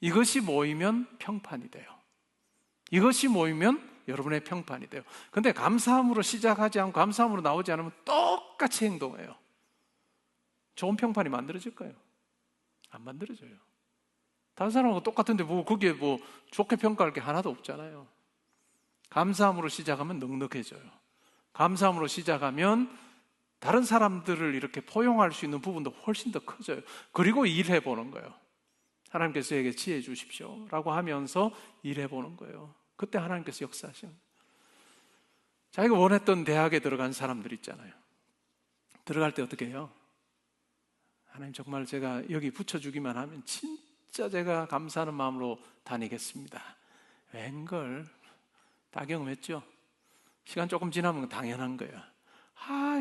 이것이 모이면 평판이 돼요. 이것이 모이면 여러분의 평판이 돼요. 근데 감사함으로 시작하지 않고 감사함으로 나오지 않으면 똑같이 행동해요. 좋은 평판이 만들어질까요? 안 만들어져요. 다른 사람하고 똑같은데 거기에 좋게 평가할 게 하나도 없잖아요. 감사함으로 시작하면 넉넉해져요. 감사함으로 시작하면 다른 사람들을 이렇게 포용할 수 있는 부분도 훨씬 더 커져요. 그리고 일해보는 거예요. 하나님께서 저에게 지혜 주십시오 라고 하면서 일해보는 거예요. 그때 하나님께서 역사하시는 거예요. 자기가 원했던 대학에 들어간 사람들 있잖아요. 들어갈 때 어떻게 해요? 하나님 정말 제가 여기 붙여주기만 하면 진짜 제가 감사하는 마음으로 다니겠습니다. 웬걸 다 경험했죠? 시간 조금 지나면 당연한 거야.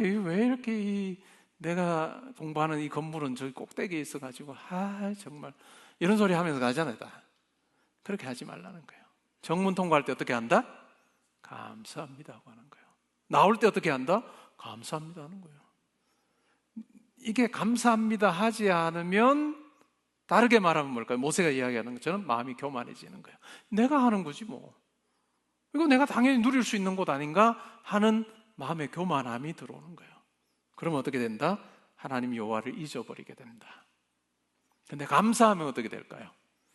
왜 이렇게 내가 공부하는 이 건물은 저기 꼭대기에 있어가지고 정말 이런 소리 하면서 가잖아요. 다 그렇게 하지 말라는 거예요. 정문 통과할 때 어떻게 한다? 감사합니다 하고 하는 거예요. 나올 때 어떻게 한다? 감사합니다 하는 거예요. 이게 감사합니다 하지 않으면 다르게 말하면 뭘까요? 모세가 이야기하는 것처럼 마음이 교만해지는 거예요. 내가 하는 거지 뭐. 이거 내가 당연히 누릴 수 있는 것 아닌가 하는 마음의 교만함이 들어오는 거예요. 그러면 어떻게 된다? 하나님 여호와를 잊어버리게 된다. 근데 감사하면 어떻게 될까요?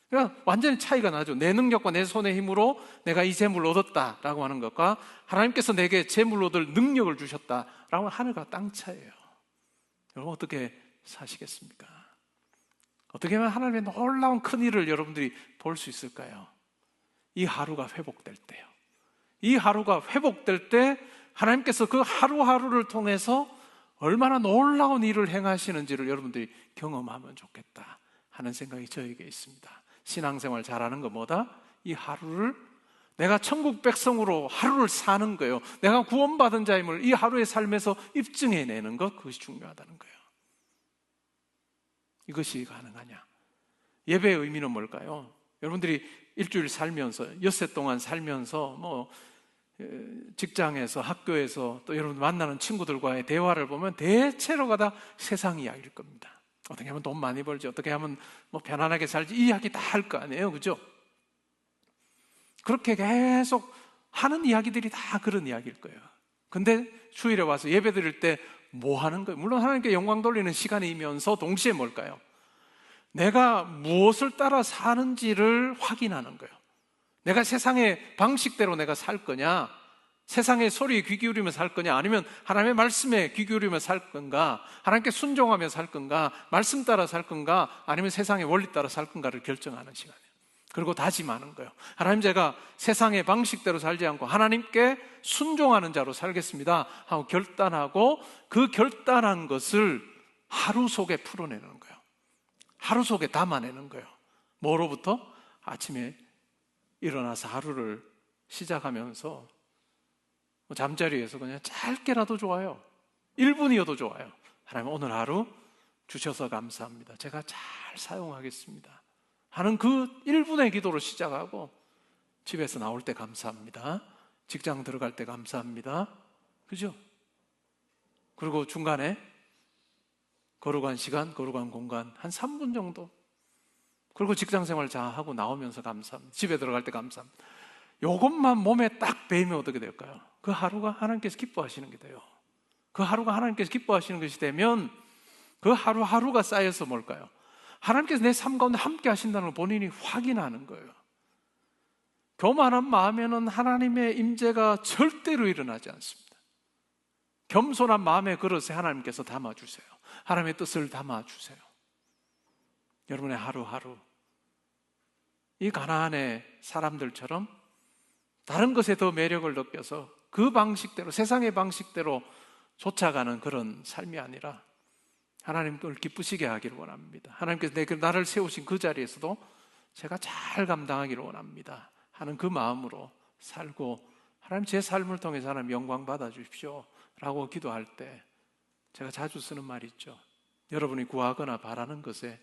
그러니까 완전히 차이가 나죠. 내 능력과 내 손의 힘으로 내가 이 재물을 얻었다라고 하는 것과 하나님께서 내게 재물을 얻을 능력을 주셨다라고 하는 하늘과 땅 차이예요. 여러분 어떻게 사시겠습니까? 어떻게 하면 하나님의 놀라운 큰 일을 여러분들이 볼 수 있을까요? 이 하루가 회복될 때요. 이 하루가 회복될 때 하나님께서 그 하루하루를 통해서 얼마나 놀라운 일을 행하시는지를 여러분들이 경험하면 좋겠다 하는 생각이 저에게 있습니다. 신앙생활 잘하는 거 뭐다? 이 하루를 내가 천국 백성으로 하루를 사는 거예요. 내가 구원받은 자임을 이 하루의 삶에서 입증해내는 것, 그것이 중요하다는 거예요. 이것이 가능하냐? 예배의 의미는 뭘까요? 여러분들이 일주일 살면서 엿새 동안 살면서 직장에서 학교에서 또 여러분 만나는 친구들과의 대화를 보면 대체로가 다 세상 이야기일 겁니다. 어떻게 하면 돈 많이 벌지, 어떻게 하면 편안하게 살지, 이 이야기 다 할 거 아니에요, 그죠? 그렇게 계속 하는 이야기들이 다 그런 이야기일 거예요. 근데 주일에 와서 예배 드릴 때 뭐 하는 거예요? 물론 하나님께 영광 돌리는 시간이면서 동시에 뭘까요? 내가 무엇을 따라 사는지를 확인하는 거예요. 내가 세상의 방식대로 내가 살 거냐, 세상의 소리에 귀 기울이며 살 거냐, 아니면 하나님의 말씀에 귀 기울이며 살 건가, 하나님께 순종하며 살 건가, 말씀 따라 살 건가, 아니면 세상의 원리 따라 살 건가를 결정하는 시간이에요. 그리고 다짐하는 거예요. 하나님, 제가 세상의 방식대로 살지 않고 하나님께 순종하는 자로 살겠습니다 하고 결단하고, 그 결단한 것을 하루 속에 풀어내는 거예요. 하루 속에 담아내는 거예요. 뭐로부터? 아침에 일어나서 하루를 시작하면서 잠자리에서 그냥 짧게라도 좋아요. 1분이어도 좋아요. 하나님, 오늘 하루 주셔서 감사합니다. 제가 잘 사용하겠습니다 하는 그 1분의 기도로 시작하고, 집에서 나올 때 감사합니다, 직장 들어갈 때 감사합니다, 그죠? 그리고 중간에 거룩한 시간, 거룩한 공간 한 3분 정도, 그리고 직장생활 잘 하고 나오면서 감사합니다, 집에 들어갈 때 감사합니다. 이것만 몸에 딱 배이면 어떻게 될까요? 그 하루가 하나님께서 기뻐하시는 게 돼요. 그 하루가 하나님께서 기뻐하시는 것이 되면 그 하루하루가 쌓여서 뭘까요? 하나님께서 내 삶 가운데 함께 하신다는 걸 본인이 확인하는 거예요. 교만한 마음에는 하나님의 임재가 절대로 일어나지 않습니다. 겸손한 마음의 그릇에 하나님께서 담아주세요. 하나님의 뜻을 담아주세요. 여러분의 하루하루 이 가나안의 사람들처럼 다른 것에 더 매력을 느껴서 그 방식대로, 세상의 방식대로 쫓아가는 그런 삶이 아니라 하나님을 기쁘시게 하기를 원합니다. 하나님께서 나를 세우신 그 자리에서도 제가 잘 감당하기를 원합니다 하는 그 마음으로 살고, 하나님 제 삶을 통해서 하나님 영광 받아 주십시오 라고 기도할 때 제가 자주 쓰는 말이 있죠. 여러분이 구하거나 바라는 것에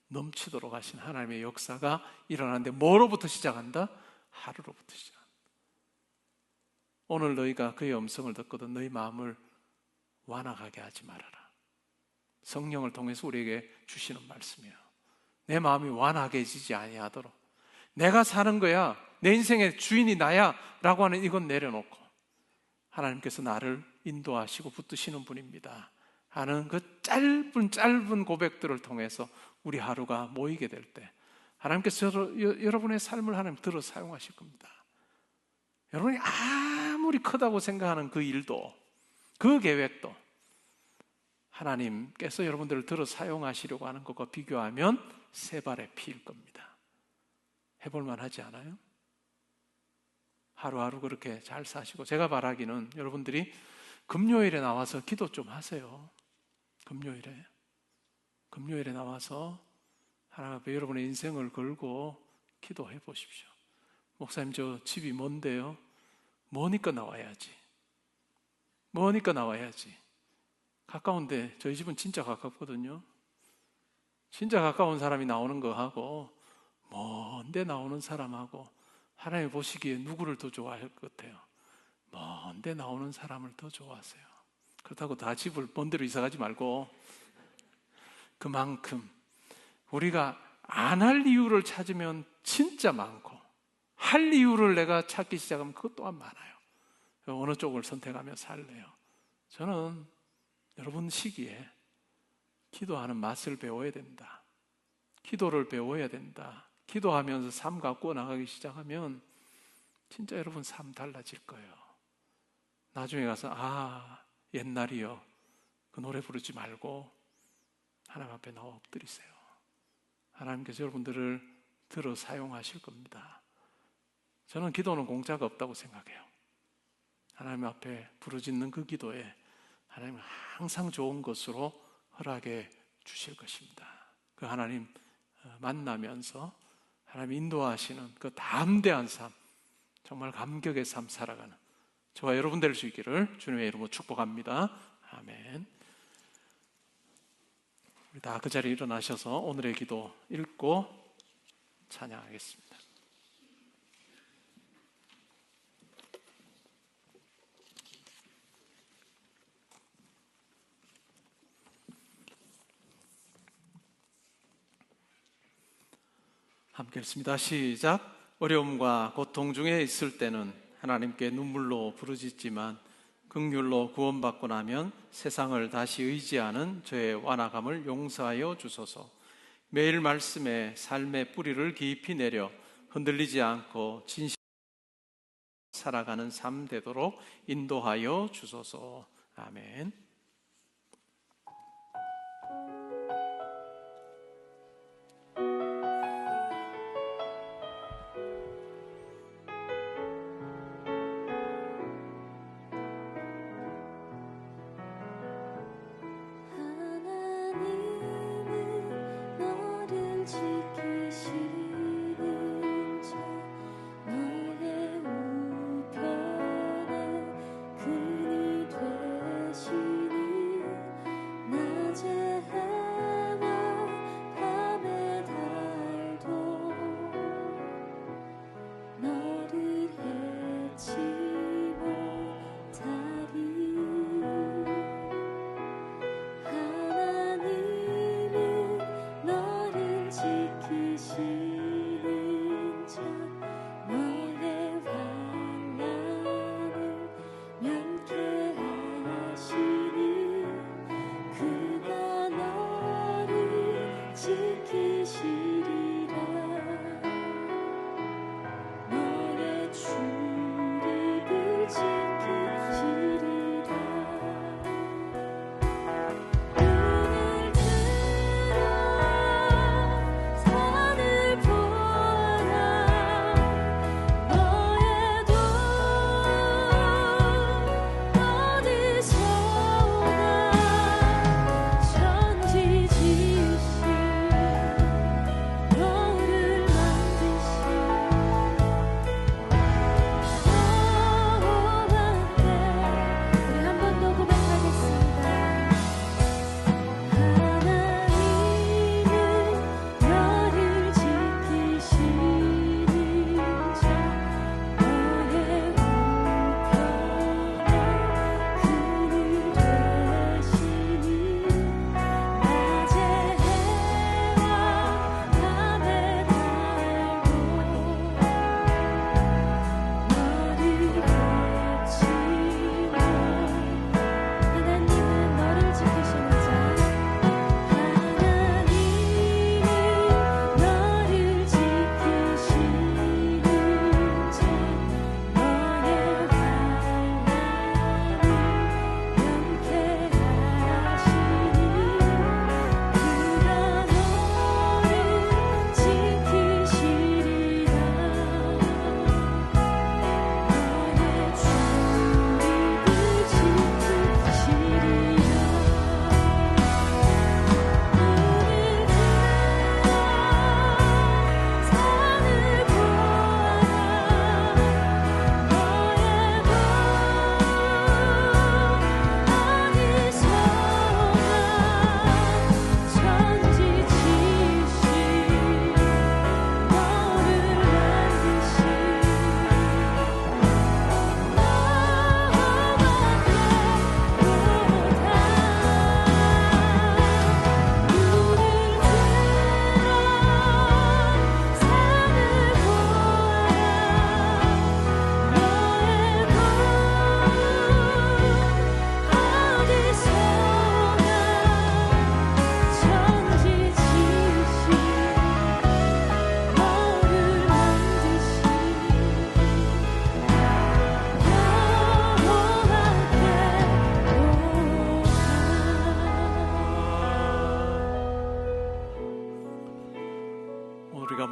넘치도록 하신 하나님의 역사가 일어나는데 뭐로부터 시작한다? 하루로부터 시작한다. 오늘 너희가 그의 음성을 듣거든 너희 마음을 완악하게 하지 말아라. 성령을 통해서 우리에게 주시는 말씀이에요. 내 마음이 완악해지지 아니하도록, 내가 사는 거야, 내 인생의 주인이 나야 라고 하는 이건 내려놓고 하나님께서 나를 인도하시고 붙드시는 분입니다 하는 그 짧은 고백들을 통해서 우리 하루가 모이게 될 때 하나님께서 여러분의 삶을 하나님 들어 사용하실 겁니다. 여러분이 아무리 크다고 생각하는 그 일도, 그 계획도 하나님께서 여러분들을 들어 사용하시려고 하는 것과 비교하면 세 발의 피일 겁니다. 해볼만 하지 않아요? 하루하루 그렇게 잘 사시고, 제가 바라기는 여러분들이 금요일에 나와서 기도 좀 하세요. 금요일에 금요일에 나와서 하나님 앞에 여러분의 인생을 걸고 기도해 보십시오. 목사님, 저 집이 먼데요. 머니까 나와야지. 머니까 나와야지. 가까운데 저희 집은 진짜 가깝거든요. 진짜 가까운 사람이 나오는 거하고 먼데 나오는 사람하고 하나님 보시기에 누구를 더 좋아할 것 같아요? 먼데 나오는 사람을 더 좋아하세요. 그렇다고 다 집을 먼 데로 이사가지 말고, 그만큼 우리가 안 할 이유를 찾으면 진짜 많고, 할 이유를 내가 찾기 시작하면 그것 또한 많아요. 어느 쪽을 선택하며 살래요? 저는 여러분 시기에 기도하는 맛을 배워야 된다. 기도를 배워야 된다. 기도하면서 삶 갖고 나가기 시작하면 진짜 여러분 삶 달라질 거예요. 나중에 가서 옛날이요, 그 노래 부르지 말고 하나님 앞에 나와 엎드리세요. 하나님께서 여러분들을 들어 사용하실 겁니다. 저는 기도는 공짜가 없다고 생각해요. 하나님 앞에 부르짖는 그 기도에 하나님은 항상 좋은 것으로 허락해 주실 것입니다. 그 하나님 만나면서 하나님 인도하시는 그 담대한 삶, 정말 감격의 삶 살아가는 저와 여러분 될 수 있기를 주님의 이름으로 축복합니다. 아멘. 우리 다 그 자리에 일어나셔서 오늘의 기도 읽고 찬양하겠습니다. 함께 읽습니다. 시작. 어려움과 고통 중에 있을 때는 하나님께 눈물로 부르짖지만 긍휼로 구원받고 나면 세상을 다시 의지하는 저의 완악함을 용서하여 주소서. 매일 말씀에 삶의 뿌리를 깊이 내려 흔들리지 않고 진실 살아가는 삶 되도록 인도하여 주소서. 아멘. 지키시는 자 너의 우편에 근이 되시니 낮에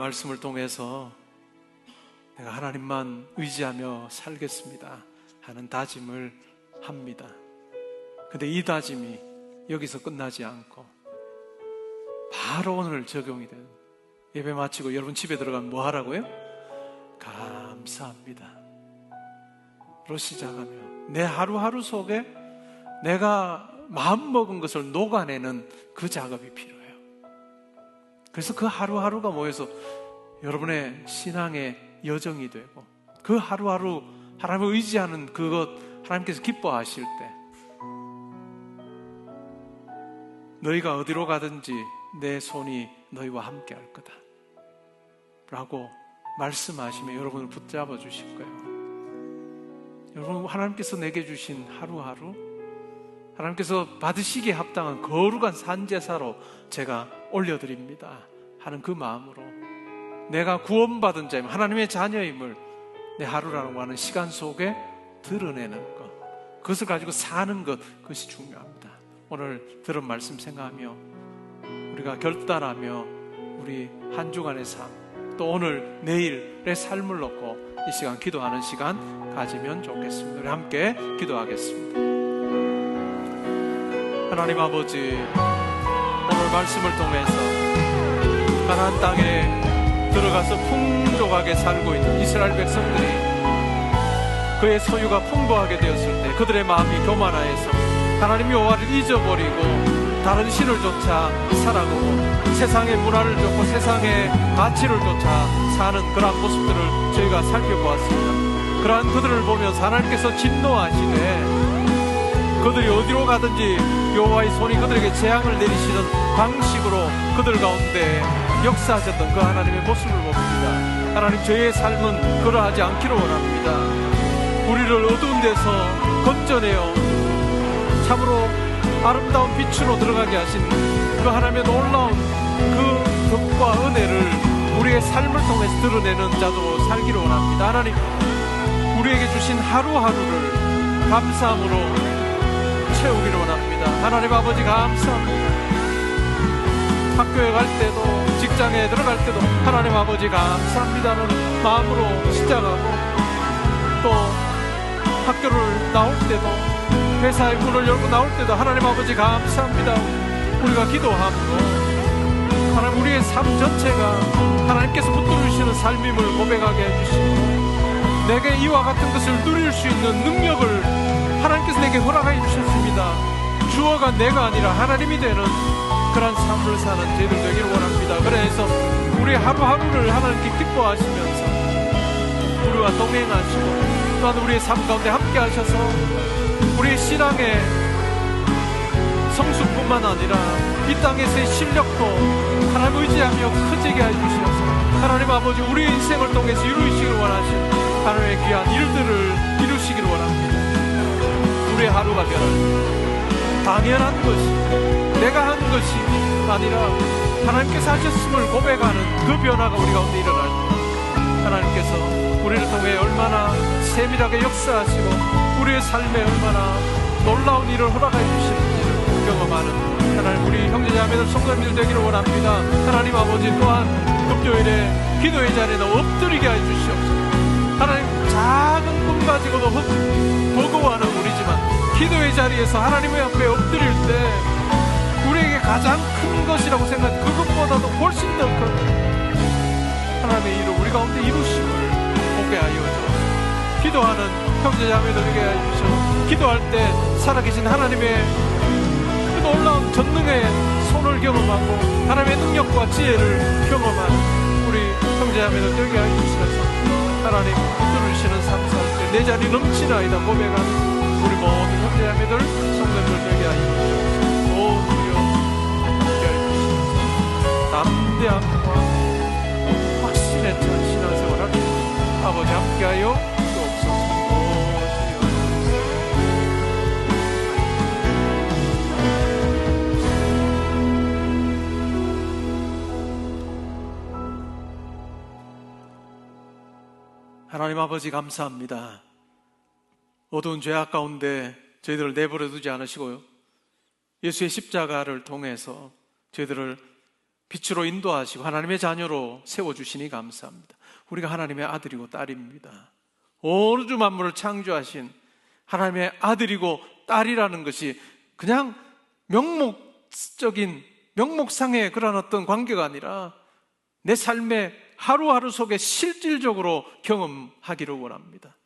말씀을 통해서 내가 하나님만 의지하며 살겠습니다 하는 다짐을 합니다. 근데 이 다짐이 여기서 끝나지 않고 바로 오늘 적용이 돼요. 예배 마치고 여러분 집에 들어가면 뭐 하라고요? 감사합니다 로 시작하며 내 하루하루 속에 내가 마음먹은 것을 녹아내는 그 작업이 필요해요. 그래서 그 하루하루가 모여서 여러분의 신앙의 여정이 되고 그 하루하루 하나님을 의지하는 그것 하나님께서 기뻐하실 때 너희가 어디로 가든지 내 손이 너희와 함께 할 거다 라고 말씀하시며 여러분을 붙잡아 주실 거예요. 여러분, 하나님께서 내게 주신 하루하루 하나님께서 받으시기에 합당한 거룩한 산제사로 제가 올려드립니다 하는 그 마음으로 내가 구원받은 자임, 하나님의 자녀임을 내 하루라고 하는 시간 속에 드러내는 것, 그것을 가지고 사는 것, 그것이 중요합니다. 오늘 들은 말씀 생각하며 우리가 결단하며 우리 한 주간의 삶, 또 오늘 내일의 삶을 놓고 이 시간 기도하는 시간 가지면 좋겠습니다. 우리 함께 기도하겠습니다. 하나님 아버지, 오늘 말씀을 통해서 가나안 땅에 들어가서 풍족하게 살고 있는 이스라엘 백성들이 그의 소유가 풍부하게 되었을 때 그들의 마음이 교만하여서 하나님 여호와를 잊어버리고 다른 신을 쫓아 살아가고 세상의 문화를 쫓고 세상의 가치를 쫓아 사는 그러한 모습들을 저희가 살펴보았습니다. 그러한 그들을 보면서 하나님께서 진노하시되 그들이 어디로 가든지 여호와의 손이 그들에게 재앙을 내리시는 방식으로 그들 가운데 역사하셨던 그 하나님의 모습을 봅니다. 하나님, 저희의 삶은 그러하지 않기를 원합니다. 우리를 어두운 데서 건져내어 참으로 아름다운 빛으로 들어가게 하신 그 하나님의 놀라운 그 덕과 은혜를 우리의 삶을 통해서 드러내는 자도 살기를 원합니다. 하나님, 우리에게 주신 하루하루를 감사함으로 채우기를 원합니다. 하나님 아버지, 감사합니다. 학교에 갈 때도 직장에 들어갈 때도 하나님 아버지 감사합니다는 마음으로 시작하고, 또 학교를 나올 때도 회사의 문을 열고 나올 때도 하나님 아버지 감사합니다 우리가 기도함으로 하나님, 우리의 삶 전체가 하나님께서 붙들으시는 삶임을 고백하게 해주시고 내게 이와 같은 것을 누릴 수 있는 능력을 하나님께서 내게 허락해 주셨습니다. 주어가 내가 아니라 하나님이 되는 그런 삶을 사는 저희들 되기를 원합니다. 그래서 우리 하루하루를 하나님께 기뻐하시면서 우리와 동행하시고 또한 우리의 삶 가운데 함께 하셔서 우리의 신앙의 성숙뿐만 아니라 이 땅에서의 실력도 하나님 의지하며 커지게 해주셔서 하나님 아버지, 우리의 인생을 통해서 이루시기를 원하신 하나님의 귀한 일들을 이루시기를 원합니다. 우리의 하루가 변할 때 당연한 것이 내가 한 것이 아니라 하나님께서 하셨음을 고백하는 그 변화가 우리 가운데 일어날 때 하나님께서 우리를 통해 얼마나 세밀하게 역사하시고 우리의 삶에 얼마나 놀라운 일을 허락해 주시는지를 경험하는 하나님, 우리 형제자매들 성도님들 되기를 원합니다. 하나님 아버지, 또한 금요일에 기도의 자리에 엎드리게 해주시옵소서. 하나님, 작은 꿈 가지고도 버거워하는 우리지만 기도의 자리에서 하나님의 앞에 엎드릴 때 우리에게 가장 큰 것이라고 생각해 그것보다도 훨씬 더 큰 하나님의 일을 우리 가운데 이루심을 보게 하여 주옵소서. 기도하는 형제자매들에게 해주셔서 기도할 때 살아계신 하나님의 그 놀라운 전능의 손을 경험하고 하나님의 능력과 지혜를 경험하는 우리 형제자매들 되게 해주셔서 하나님 붙들으시는 삶 살 때 내 자리 넘치나이다 고백하는 우리 모든 형제자매들 성도님들 되게 하여 주옵소서. 오 주여, 함께 해주시옵소서. 담대함과 확신에 찬 신앙생활을 아버지 함께하여 주옵소서. 하나님 아버지, 감사합니다. 어두운 죄악 가운데 저희들을 내버려 두지 않으시고요, 예수의 십자가를 통해서 저희들을 빛으로 인도하시고 하나님의 자녀로 세워주시니 감사합니다. 우리가 하나님의 아들이고 딸입니다. 온 우주 만물을 창조하신 하나님의 아들이고 딸이라는 것이 그냥 명목상의 그런 어떤 관계가 아니라 내 삶의 하루하루 속에 실질적으로 경험하기를 원합니다.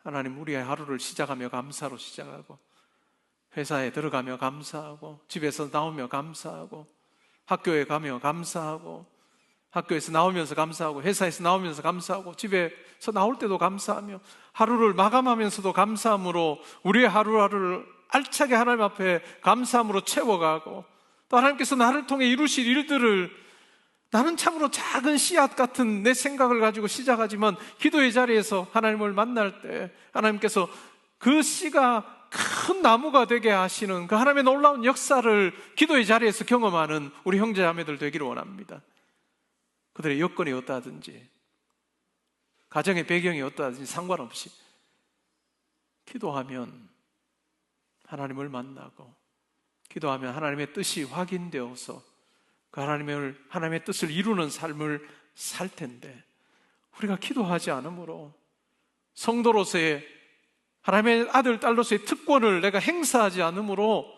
하나님, 우리의 하루를 시작하며 감사로 시작하고, 회사에 들어가며 감사하고, 집에서 나오며 감사하고, 학교에 가며 감사하고, 학교에서 나오면서 감사하고, 회사에서 나오면서 감사하고, 집에서 나올 때도 감사하며, 하루를 마감하면서도 감사함으로 우리의 하루하루를 알차게 하나님 앞에 감사함으로 채워가고, 또 하나님께서 나를 통해 이루실 일들을, 나는 참으로 작은 씨앗 같은 내 생각을 가지고 시작하지만 기도의 자리에서 하나님을 만날 때 하나님께서 그 씨가 큰 나무가 되게 하시는 그 하나님의 놀라운 역사를 기도의 자리에서 경험하는 우리 형제자매들 되기를 원합니다. 그들의 여건이 어떠하든지, 가정의 배경이 어떠하든지 상관없이 기도하면 하나님을 만나고, 기도하면 하나님의 뜻이 확인되어서 그 하나님의 뜻을 이루는 삶을 살 텐데, 우리가 기도하지 않으므로 성도로서의 하나님의 아들, 딸로서의 특권을 내가 행사하지 않으므로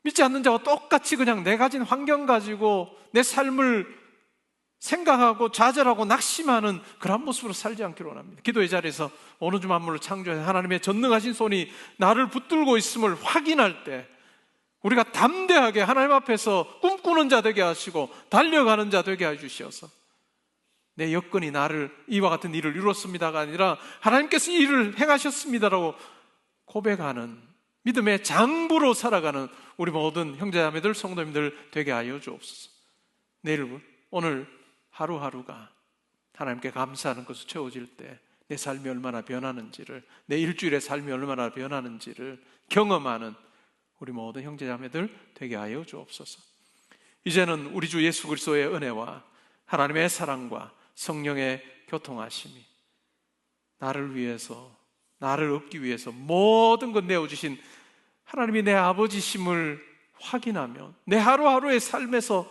믿지 않는 자와 똑같이 그냥 내 가진 환경 가지고 내 삶을 생각하고 좌절하고 낙심하는 그런 모습으로 살지 않기를 원합니다. 기도의 자리에서 어느 주 만물을 창조해 하나님의 전능하신 손이 나를 붙들고 있음을 확인할 때 우리가 담대하게 하나님 앞에서 꿈꾸는 자 되게 하시고 달려가는 자 되게 해주시어서, 내 여건이 나를 이와 같은 일을 이뤘습니다가 아니라 하나님께서 이 일을 행하셨습니다라고 고백하는 믿음의 장부로 살아가는 우리 모든 형제자매들, 성도님들 되게 하여 주옵소서. 오늘 하루하루가 하나님께 감사하는 것을 채워질 때 내 삶이 얼마나 변하는지를, 내 일주일의 삶이 얼마나 변하는지를 경험하는 우리 모든 형제자매들 되게 하여 주옵소서. 이제는 우리 주 예수 그리스도의 은혜와 하나님의 사랑과 성령의 교통하심이 나를 위해서, 나를 얻기 위해서 모든 것 내어주신 하나님이 내 아버지심을 확인하며, 내 하루하루의 삶에서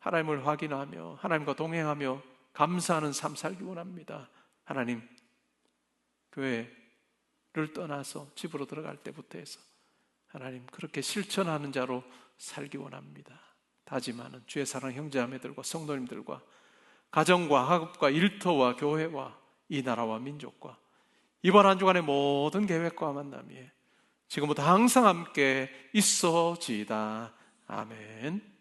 하나님을 확인하며 하나님과 동행하며 감사하는 삶 살기 원합니다. 하나님, 교회를 떠나서 집으로 들어갈 때부터 해서 하나님, 그렇게 실천하는 자로 살기 원합니다. 다짐하는 주의 사랑 형제자매들과 성도님들과 가정과 학업과 일터와 교회와 이 나라와 민족과 이번 한 주간의 모든 계획과 만남이 지금부터 항상 함께 있어지이다. 아멘.